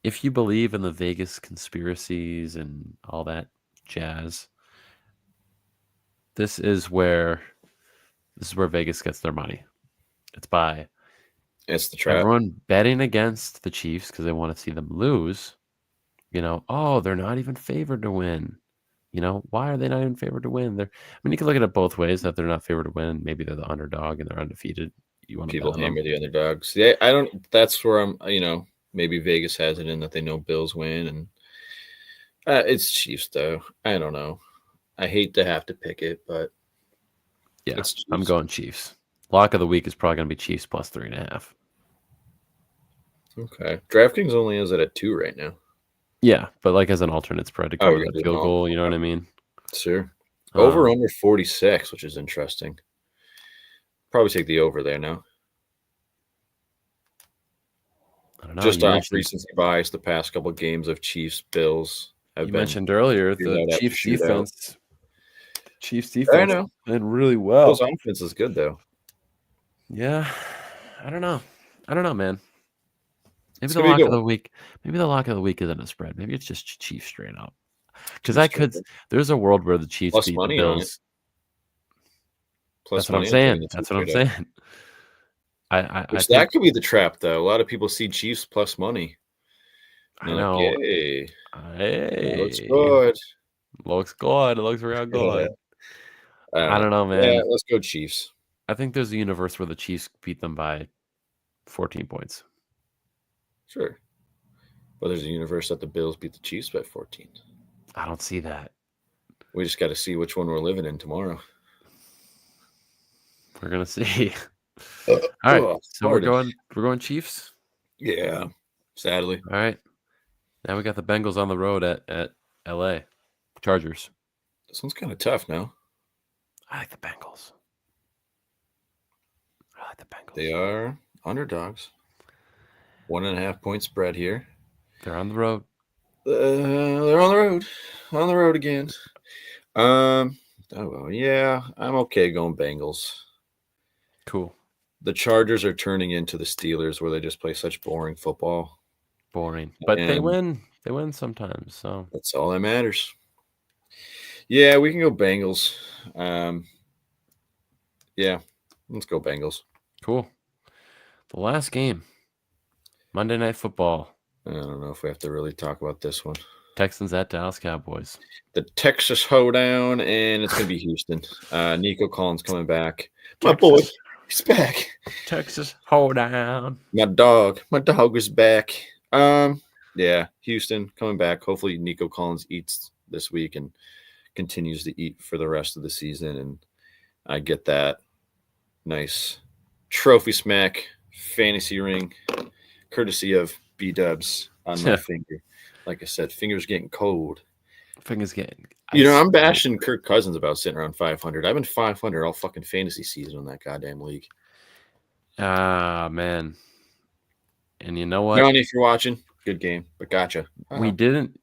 If you believe in the Vegas conspiracies and all that jazz, this is where Vegas gets their money. It's the trap. Everyone betting against the Chiefs because they want to see them lose. You know, they're not even favored to win. You know, why are they not even favored to win? You can look at it both ways, that they're not favored to win. Maybe they're the underdog and they're undefeated. You want people hammer the underdogs. Yeah, I don't. That's where I'm. Maybe Vegas has it in that they know Bills win, and it's Chiefs though. I don't know. I hate to have to pick it, but yeah, I'm going Chiefs. Lock of the week is probably going to be Chiefs plus 3.5. Okay. DraftKings only is it at 2 right now. Yeah, but like as an alternate spread to Oh, cover you're that doing field all. goal. You know what I mean? Sure. Over under 46, which is interesting. Probably take the over there now. I don't know. Just off recency bias, the past couple of games of Chiefs Bills have been. Mentioned earlier the Chiefs defense. The Chiefs defense played really well. Those offense is good though. Yeah, I don't know. Man. Maybe the lock of the week. Maybe the lock of the week isn't a spread. Maybe it's just Chiefs straight up. Because there's a world where the Chiefs plus beat money the Bills. Plus That's what I'm saying. That's what I'm saying. I that could be the trap though. A lot of people see Chiefs plus money. I know. Like, hey, looks good. Looks good. It looks real good. I don't know, man. Yeah, let's go Chiefs. I think there's a universe where the Chiefs beat them by 14 points. Sure. But there's a universe that the Bills beat the Chiefs by 14. I don't see that. We just got to see which one we're living in tomorrow. We're gonna see. All right, so we're going Chiefs. Yeah, sadly. All right, now we got the Bengals on the road at LA Chargers. This one's kind of tough now. I like the Bengals. They are underdogs. 1.5 point spread here. They're on the road. They're on the road. On the road again. Yeah, I'm okay going Bengals. Cool. The Chargers are turning into the Steelers where they just play such boring football. Boring. But they win. They win sometimes. So that's all that matters. Yeah, we can go Bengals. Yeah, let's go Bengals. Cool. The last game. Monday Night Football. I don't know if we have to really talk about this one. Texans at Dallas Cowboys. The Texas hoedown, and it's going to be Houston. Nico Collins coming back. My boy, he's back. Texas hoedown. My dog is back. Yeah, Houston coming back. Hopefully Nico Collins eats this week and continues to eat for the rest of the season, and I get that nice trophy smack fantasy ring courtesy of B-dubs on my finger. Like I said, fingers getting cold. Fingers getting. I'm bashing Kirk Cousins about sitting around 500. I've been 500 all fucking fantasy season in that goddamn league. Ah, man. And you know what? Johnny, if you're watching, good game, but gotcha. We didn't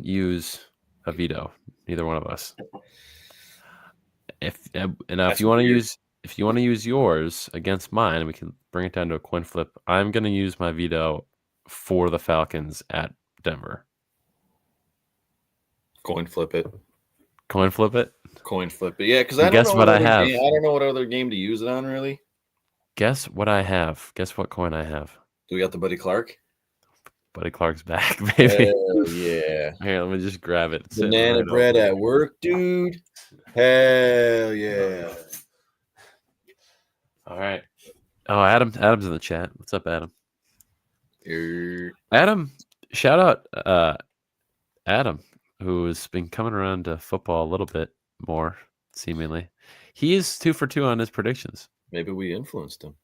use a veto, neither one of us. If you want to use yours against mine, we can bring it down to a coin flip. I'm going to use my veto for the Falcons at Denver. Coin flip it. Coin flip it. Yeah, because I don't know what I have. I don't know what other game to use it on, really. Guess what I have. Guess what coin I have. Do we got the Buddy Clark? Buddy Clark's back, baby. Hell yeah. Here, let me just grab it. Banana bread at work, dude. Hell yeah. All right. Oh, Adam's in the chat. What's up, Adam? Adam, shout out Adam, who has been coming around to football a little bit more, seemingly. He is 2 for 2 on his predictions. Maybe we influenced him.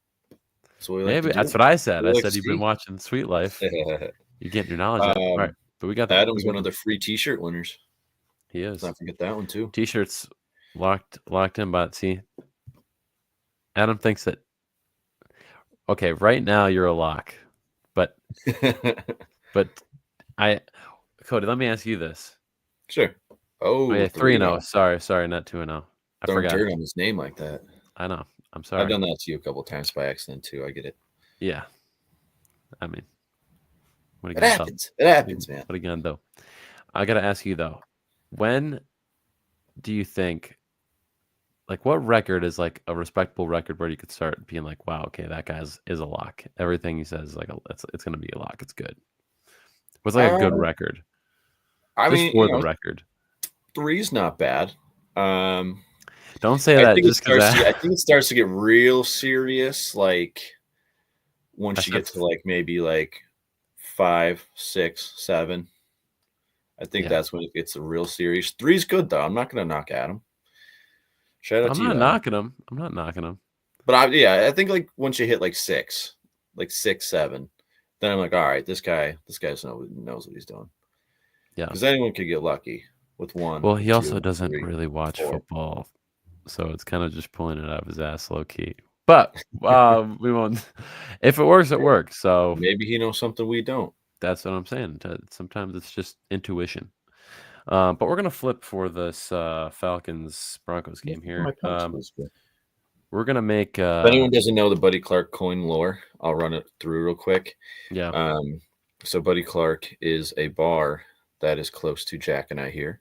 Maybe that's what I said. I said you've been watching Sweet Life. You're getting your knowledge out. All right. But we got Adam's one of the free t-shirt winners. He is. Let's not forget that one too. T-shirts locked in, but see, Adam thinks that okay, right now you're a lock. But Cody, let me ask you this. Sure. Oh, yeah, 3-0. Sorry, not 2-0. I forgot. Don't dirt on his name like that. I know. I'm sorry. I've done that to you a couple of times by accident too. I get it. Yeah. I mean, it happens. It happens, man. What are you gonna do? I gotta ask you though, when do you think, like, what record is like a respectable record where you could start being like, wow, okay, that guy is a lock. Everything he says is like it's gonna be a lock. It's good. What's like a good record? I mean, for the record, 3's not bad. Don't say that. I think it starts to get real serious, like once you get to like maybe like 5, 6, 7. I think that's when it gets a real serious. 3's good though. I'm not going to knock at him. Shout out to you. I'm not knocking him. But I think like once you hit like 6, 7, then I'm like, all right, this guy knows what he's doing. Yeah. Because anyone could get lucky with one. Well, with he also 2, doesn't 3, really watch 4. football, so it's kind of just pulling it out of his ass low key. But we won't. If it works, it works. So Maybe he knows something we don't. that's what I'm saying. Sometimes it's just intuition. But we're gonna flip for this Falcons Broncos game here. We're gonna make. If anyone doesn't know the Buddy Clark coin lore, I'll run it through real quick. Yeah. So Buddy Clark is a bar that is close to Jack and I here.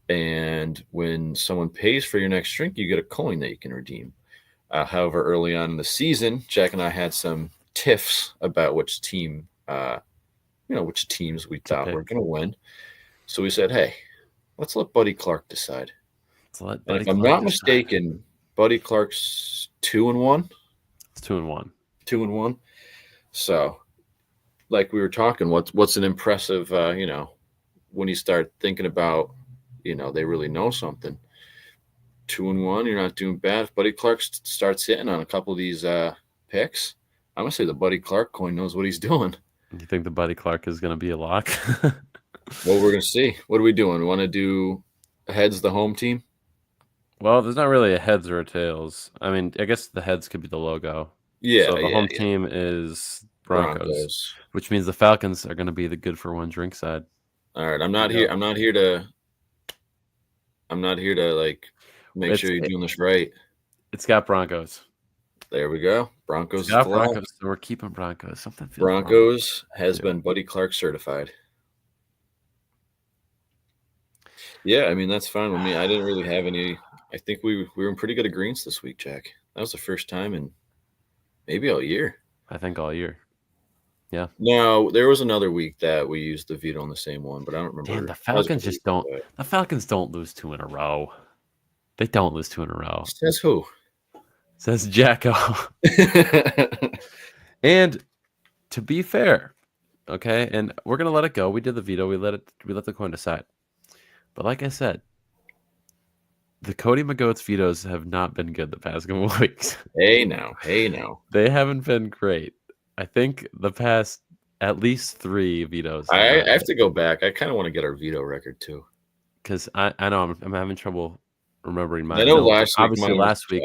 And when someone pays for your next drink, you get a coin that you can redeem. However, early on in the season, Jack and I had some tiffs about which team, which teams we thought were going to win. So we said, hey, let's let Buddy Clark decide. And if I'm not mistaken, Buddy Clark's 2-1. It's 2-1. 2-1. So, like we were talking, what's an impressive, when you start thinking about, they really know something. 2-1, you're not doing bad. If Buddy Clark starts hitting on a couple of these picks, I'm gonna say the Buddy Clark coin knows what he's doing. You think the Buddy Clark is gonna be a lock? Well, we're gonna see. What are we doing? We want to do heads the home team? Well, there's not really a heads or a tails. I mean, I guess the heads could be the logo. Yeah. So the home team is Broncos, which means the Falcons are going to be the good for one drink side. All right, I'm not here to like make sure you're doing this right. It's got Broncos. There we go. Broncos. It's got Broncos. So we're keeping Broncos. Something feels Broncos has been Buddy Clark certified. Yeah, I mean that's fine with me. I didn't really have any. I think we were in pretty good agreements this week, Jack. That was the first time in maybe all year. I think all year. Yeah. No, there was another week that we used the veto on the same one, but I don't remember. Damn, the Falcons just don't. The Falcons don't lose 2 in a row. They don't lose 2 in a row. Says who? Says Jacko. And to be fair, okay, and we're gonna let it go. We did the veto. We let the coin decide. But like I said, the Cody McGoats vetoes have not been good the past couple of weeks. Hey now. They haven't been great. I think the past at least 3 vetoes. I have to go back. I kind of want to get our veto record too, because I know I'm having trouble remembering mine. I know last week,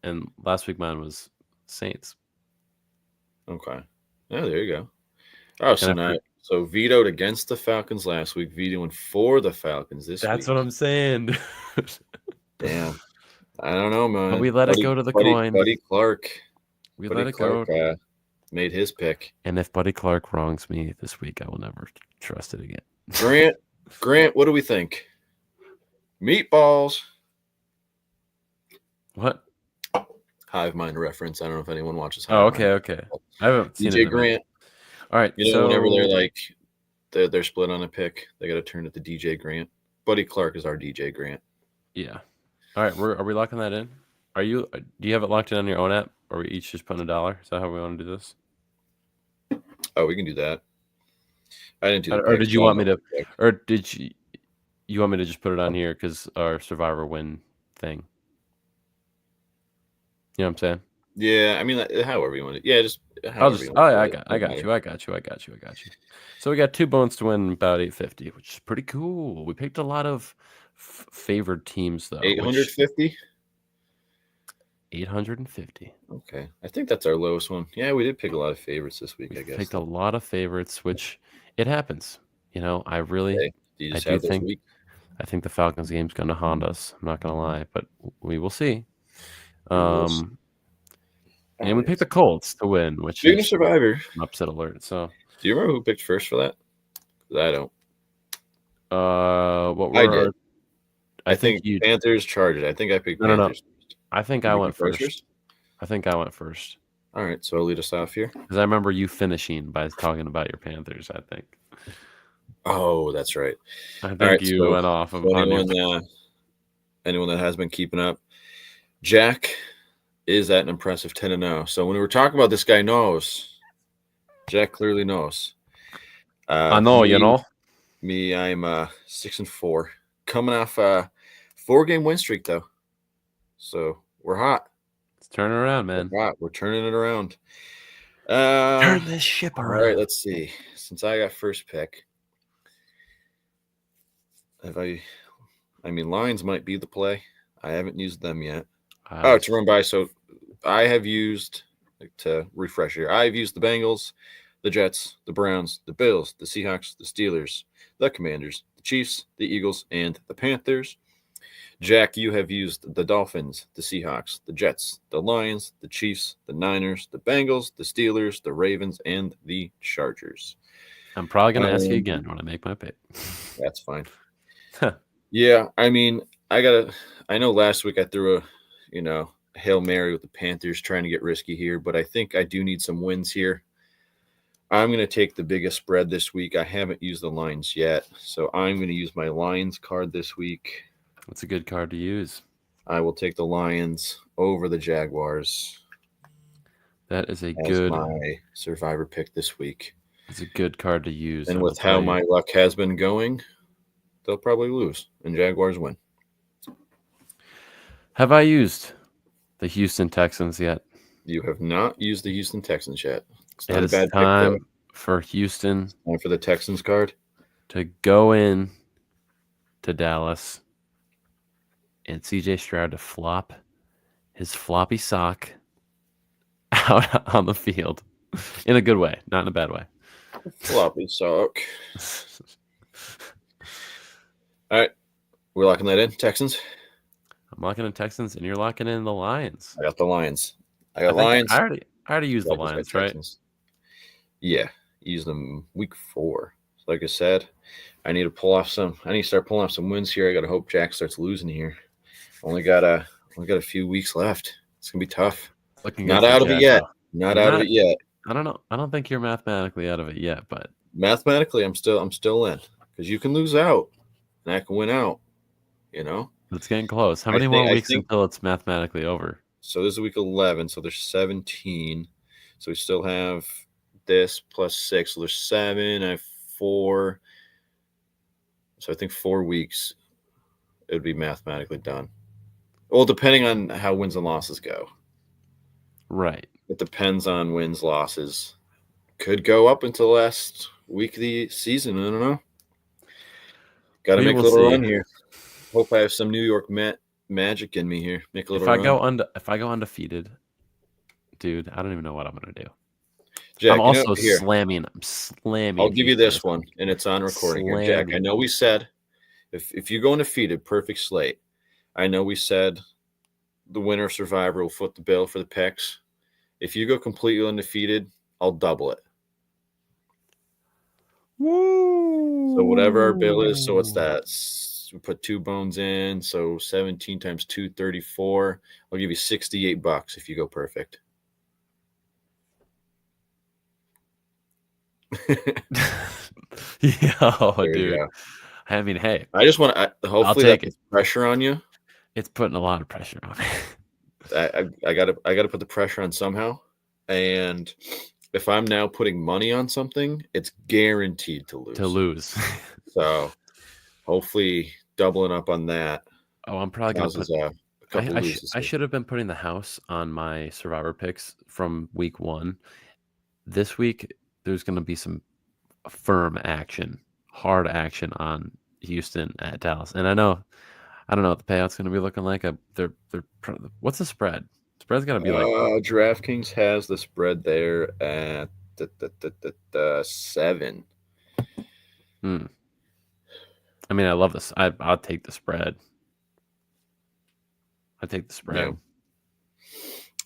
and last week mine was Saints. Okay. Yeah, there you go. Oh, so vetoed against the Falcons last week, vetoing for the Falcons this week. That's what I'm saying. Damn. I don't know, man. But we let it go to the coin. Buddy Clark. Let it go. Made his pick. And if Buddy Clark wrongs me this week, I will never trust it again. Grant, what do we think? Meatballs. What? Hive Mind reference. I don't know if anyone watches Hive Mind. Okay. I haven't seen DJ Grant. All right. Whenever they're like they're split on a pick, they got to turn it to DJ Grant. Buddy Clark is our DJ Grant. Yeah. All right. Are we locking that in? Do you have it locked in on your own app, or are we each just putting $1? Is that how we want to do this? Oh, we can do that. I didn't do that. Or did you want me to? Or did you want me to just put it on here because our Survivor win thing? You know what I'm saying? Yeah, I mean, however you want it. Yeah, just. I got you. So we got 2 bones to win about 850, which is pretty cool. We picked a lot of favored teams though. 850. 850. Okay, I think that's our lowest one. Yeah, we did pick a lot of favorites this week. I guess picked a lot of favorites, which it happens. I really, I think the Falcons game's going to haunt us. I'm not going to lie, but we will see. And we picked the Colts to win, which is a Survivor. An upset alert. So, do you remember who picked first for that? I don't. I did. I think you Panthers Chargers. I think I picked Panthers. No. I think I went first. I think I went first. All right, so I'll lead us off here. Because I remember you finishing by talking about your Panthers, I think. Oh, that's right. I think you went off of anyone that has been keeping up. Jack is at an impressive 10-0. So when we were talking about this guy knows. Jack clearly knows. I know, Me, I'm 6-4. Coming off a 4-game win streak, though. So we're hot. It's turning around, man. We're turning it around. Turn this ship All around. right, let's see. Since I got first pick, Lions might be the play. I haven't used them yet. To run by. So I have used, to refresh here, I've used the Bengals, the Jets, the Browns, the Bills, the Seahawks, the Steelers, the Commanders, the Chiefs, the Eagles, and the Panthers. Jack, you have used the Dolphins, the Seahawks, the Jets, the Lions, the Chiefs, the Niners, the Bengals, the Steelers, the Ravens, and the Chargers. I'm probably going to ask you again when I make my pick. That's fine. Yeah, I know last week I threw a Hail Mary with the Panthers trying to get risky here, but I think I do need some wins here. I'm going to take the biggest spread this week. I haven't used the lines yet, so I'm going to use my Lions card this week. What's a good card to use? I will take the Lions over the Jaguars. That is my survivor pick this week. It's a good card to use. And with how my luck has been going, they'll probably lose and Jaguars win. Have I used the Houston Texans yet? You have not used the Houston Texans yet. It's not a bad time pick, for Houston. Time for the Texans card to go in to Dallas and CJ Stroud to flop his floppy sock out on the field in a good way, not in a bad way. Floppy sock. All right. We're locking that in. Texans. I'm locking in Texans, and you're locking in the Lions. I got the Lions. Lions. I already used the Lions, right? Yeah. Used them week 4. Like I said, I need to start pulling off some wins here. I got to hope Jack starts losing here. Only got a few weeks left. It's going to be tough. Not out of it yet. Not out of it yet. I don't know. I don't think you're mathematically out of it yet, but mathematically I'm still in, because you can lose out and I can win out, It's getting close. How many more weeks until it's mathematically over? So this is week 11, so there's 17. So we still have this plus 6. So there's 7. I have 4. So I think 4 weeks it would be mathematically done. Well, depending on how wins and losses go. Right. It depends on wins, losses. Could go up until last week of the season. I don't know. Got to make a little run here. Hope I have some New York magic in me here. Make a little run. If I go undefeated, dude, I don't even know what I'm going to do. Jack, I'm also slamming. I'm slamming. I'll give you this one, and it's on recording here. Jack, I know we said if you go undefeated, perfect slate. I know we said the winner of Survivor will foot the bill for the picks. If you go completely undefeated, I'll double it. Woo! So whatever our bill is, so what's that? We put 2 bones in, so 17 times 2, 34. I'll give you $68 if you go perfect. Dude. I mean, hey. I just want to hopefully that puts pressure on you. It's putting a lot of pressure on me. I gotta put the pressure on somehow. And if I'm now putting money on something, it's guaranteed to lose. So hopefully doubling up on that. Oh, I'm probably gonna put a couple I should have been putting the house on my Survivor picks from week 1. This week there's gonna be some firm action, hard action on Houston at Dallas. And I don't know what the payout's going to be looking like. What's the spread? Spread's got to be like DraftKings has the spread there at 7. I mean, I love this. I'll take the spread. I take the spread.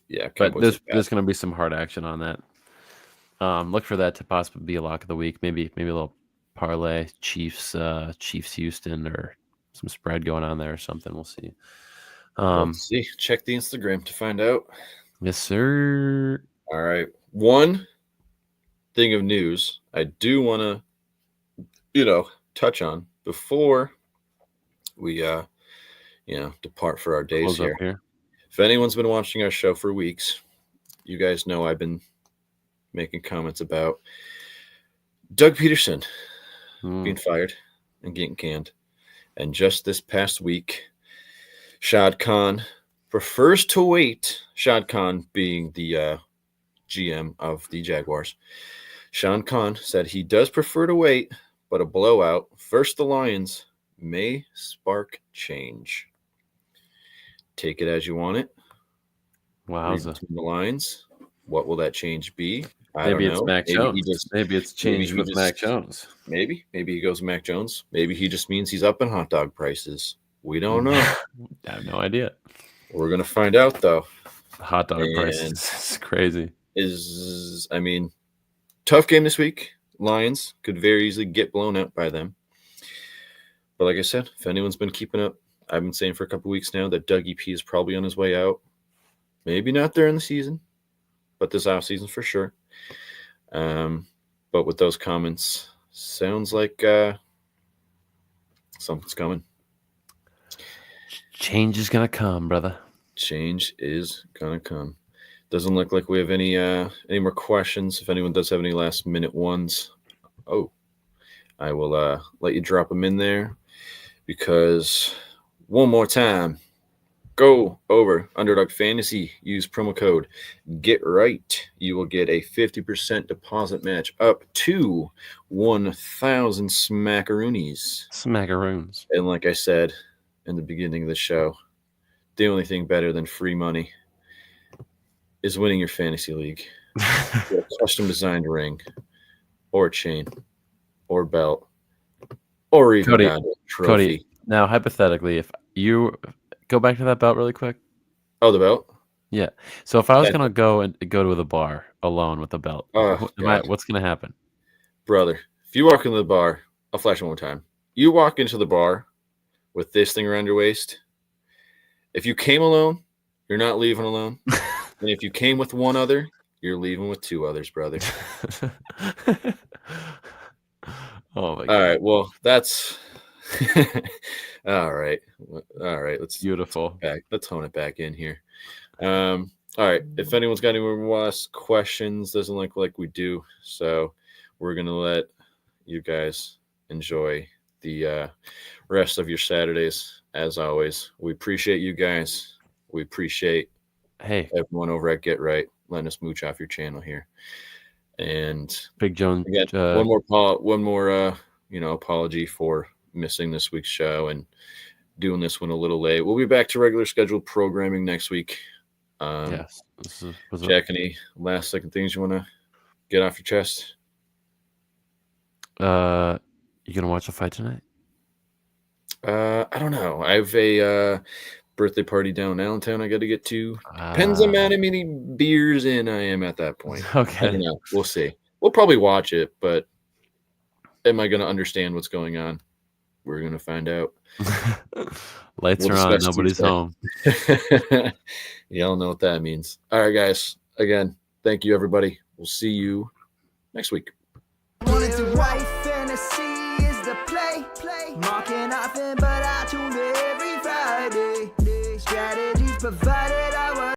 Yeah, but there's going to be some hard action on that. Look for that to possibly be a lock of the week. Maybe a little parlay, Chiefs Houston, or some spread going on there or something. We'll see. Let's see. Check the Instagram to find out. Yes, sir. All right. One thing of news I do want to, touch on before we, depart for our days here. If anyone's been watching our show for weeks, you guys know I've been making comments about Doug Peterson being fired and getting canned. And just this past week, Shad Khan prefers to wait. Shad Khan being the GM of the Jaguars. Sean Kahn said he does prefer to wait, but a blowout versus the Lions may spark change. Take it as you want it. Read Wowza. between the lines. What will that change be? Maybe don't it's know. Mac Jones. Maybe it's changed with Mac Jones. Maybe he goes Mac Jones. Maybe he just means he's up in hot dog prices. We don't know. I have no idea. We're gonna find out though. Hot dog prices is crazy. Tough game this week. Lions could very easily get blown out by them. But like I said, if anyone's been keeping up, I've been saying for a couple weeks now that Dougie P is probably on his way out. Maybe not there in the season, but this offseason for sure. But with those comments, sounds like something's coming. Change is gonna come, brother. Change is gonna come. Doesn't look like we have any more questions. If anyone does have any last minute ones, I will let you drop them in there, because one more time, go over Underdog Fantasy, use promo code GETRIGHT. You will get a 50% deposit match up to 1,000 smackaroonies. Smackaroons. And like I said in the beginning of the show, the only thing better than free money is winning your fantasy league. A custom designed ring, or chain, or belt, or even a trophy. Cody, now hypothetically, if you go back to that belt really quick. Oh, the belt? Yeah. So if I was gonna go to the bar alone with the belt, what's gonna happen? Brother, if you walk into the bar, I'll flash it one more time. You walk into the bar with this thing around your waist. If you came alone, you're not leaving alone. And if you came with one other, you're leaving with two others, brother. Oh my God. All right. Well, that's all right. All right. Let's hone it back in here. All right. If anyone's got any more questions, doesn't look like we do. So we're gonna let you guys enjoy the rest of your Saturdays. As always, we appreciate you guys. We appreciate everyone over at Get Right letting us mooch off your channel here. And Big Jones, again, one more apology for missing this week's show and doing this one a little late. We'll be back to regular scheduled programming next week. Yes. Jack, any last second things you want to get off your chest? You gonna watch the fight tonight? I don't know. I have a birthday party down in Allentown I got to get to. Depends on how many beers in I am at that point. Okay. I don't know. We'll see. We'll probably watch it, but am I going to understand what's going on? We're going to find out. Lights are on. Nobody's home. Y'all know what that means. All right, guys. Again, thank you, everybody. We'll see you next week. Marking nothing but I tune every Friday. Strategies provided.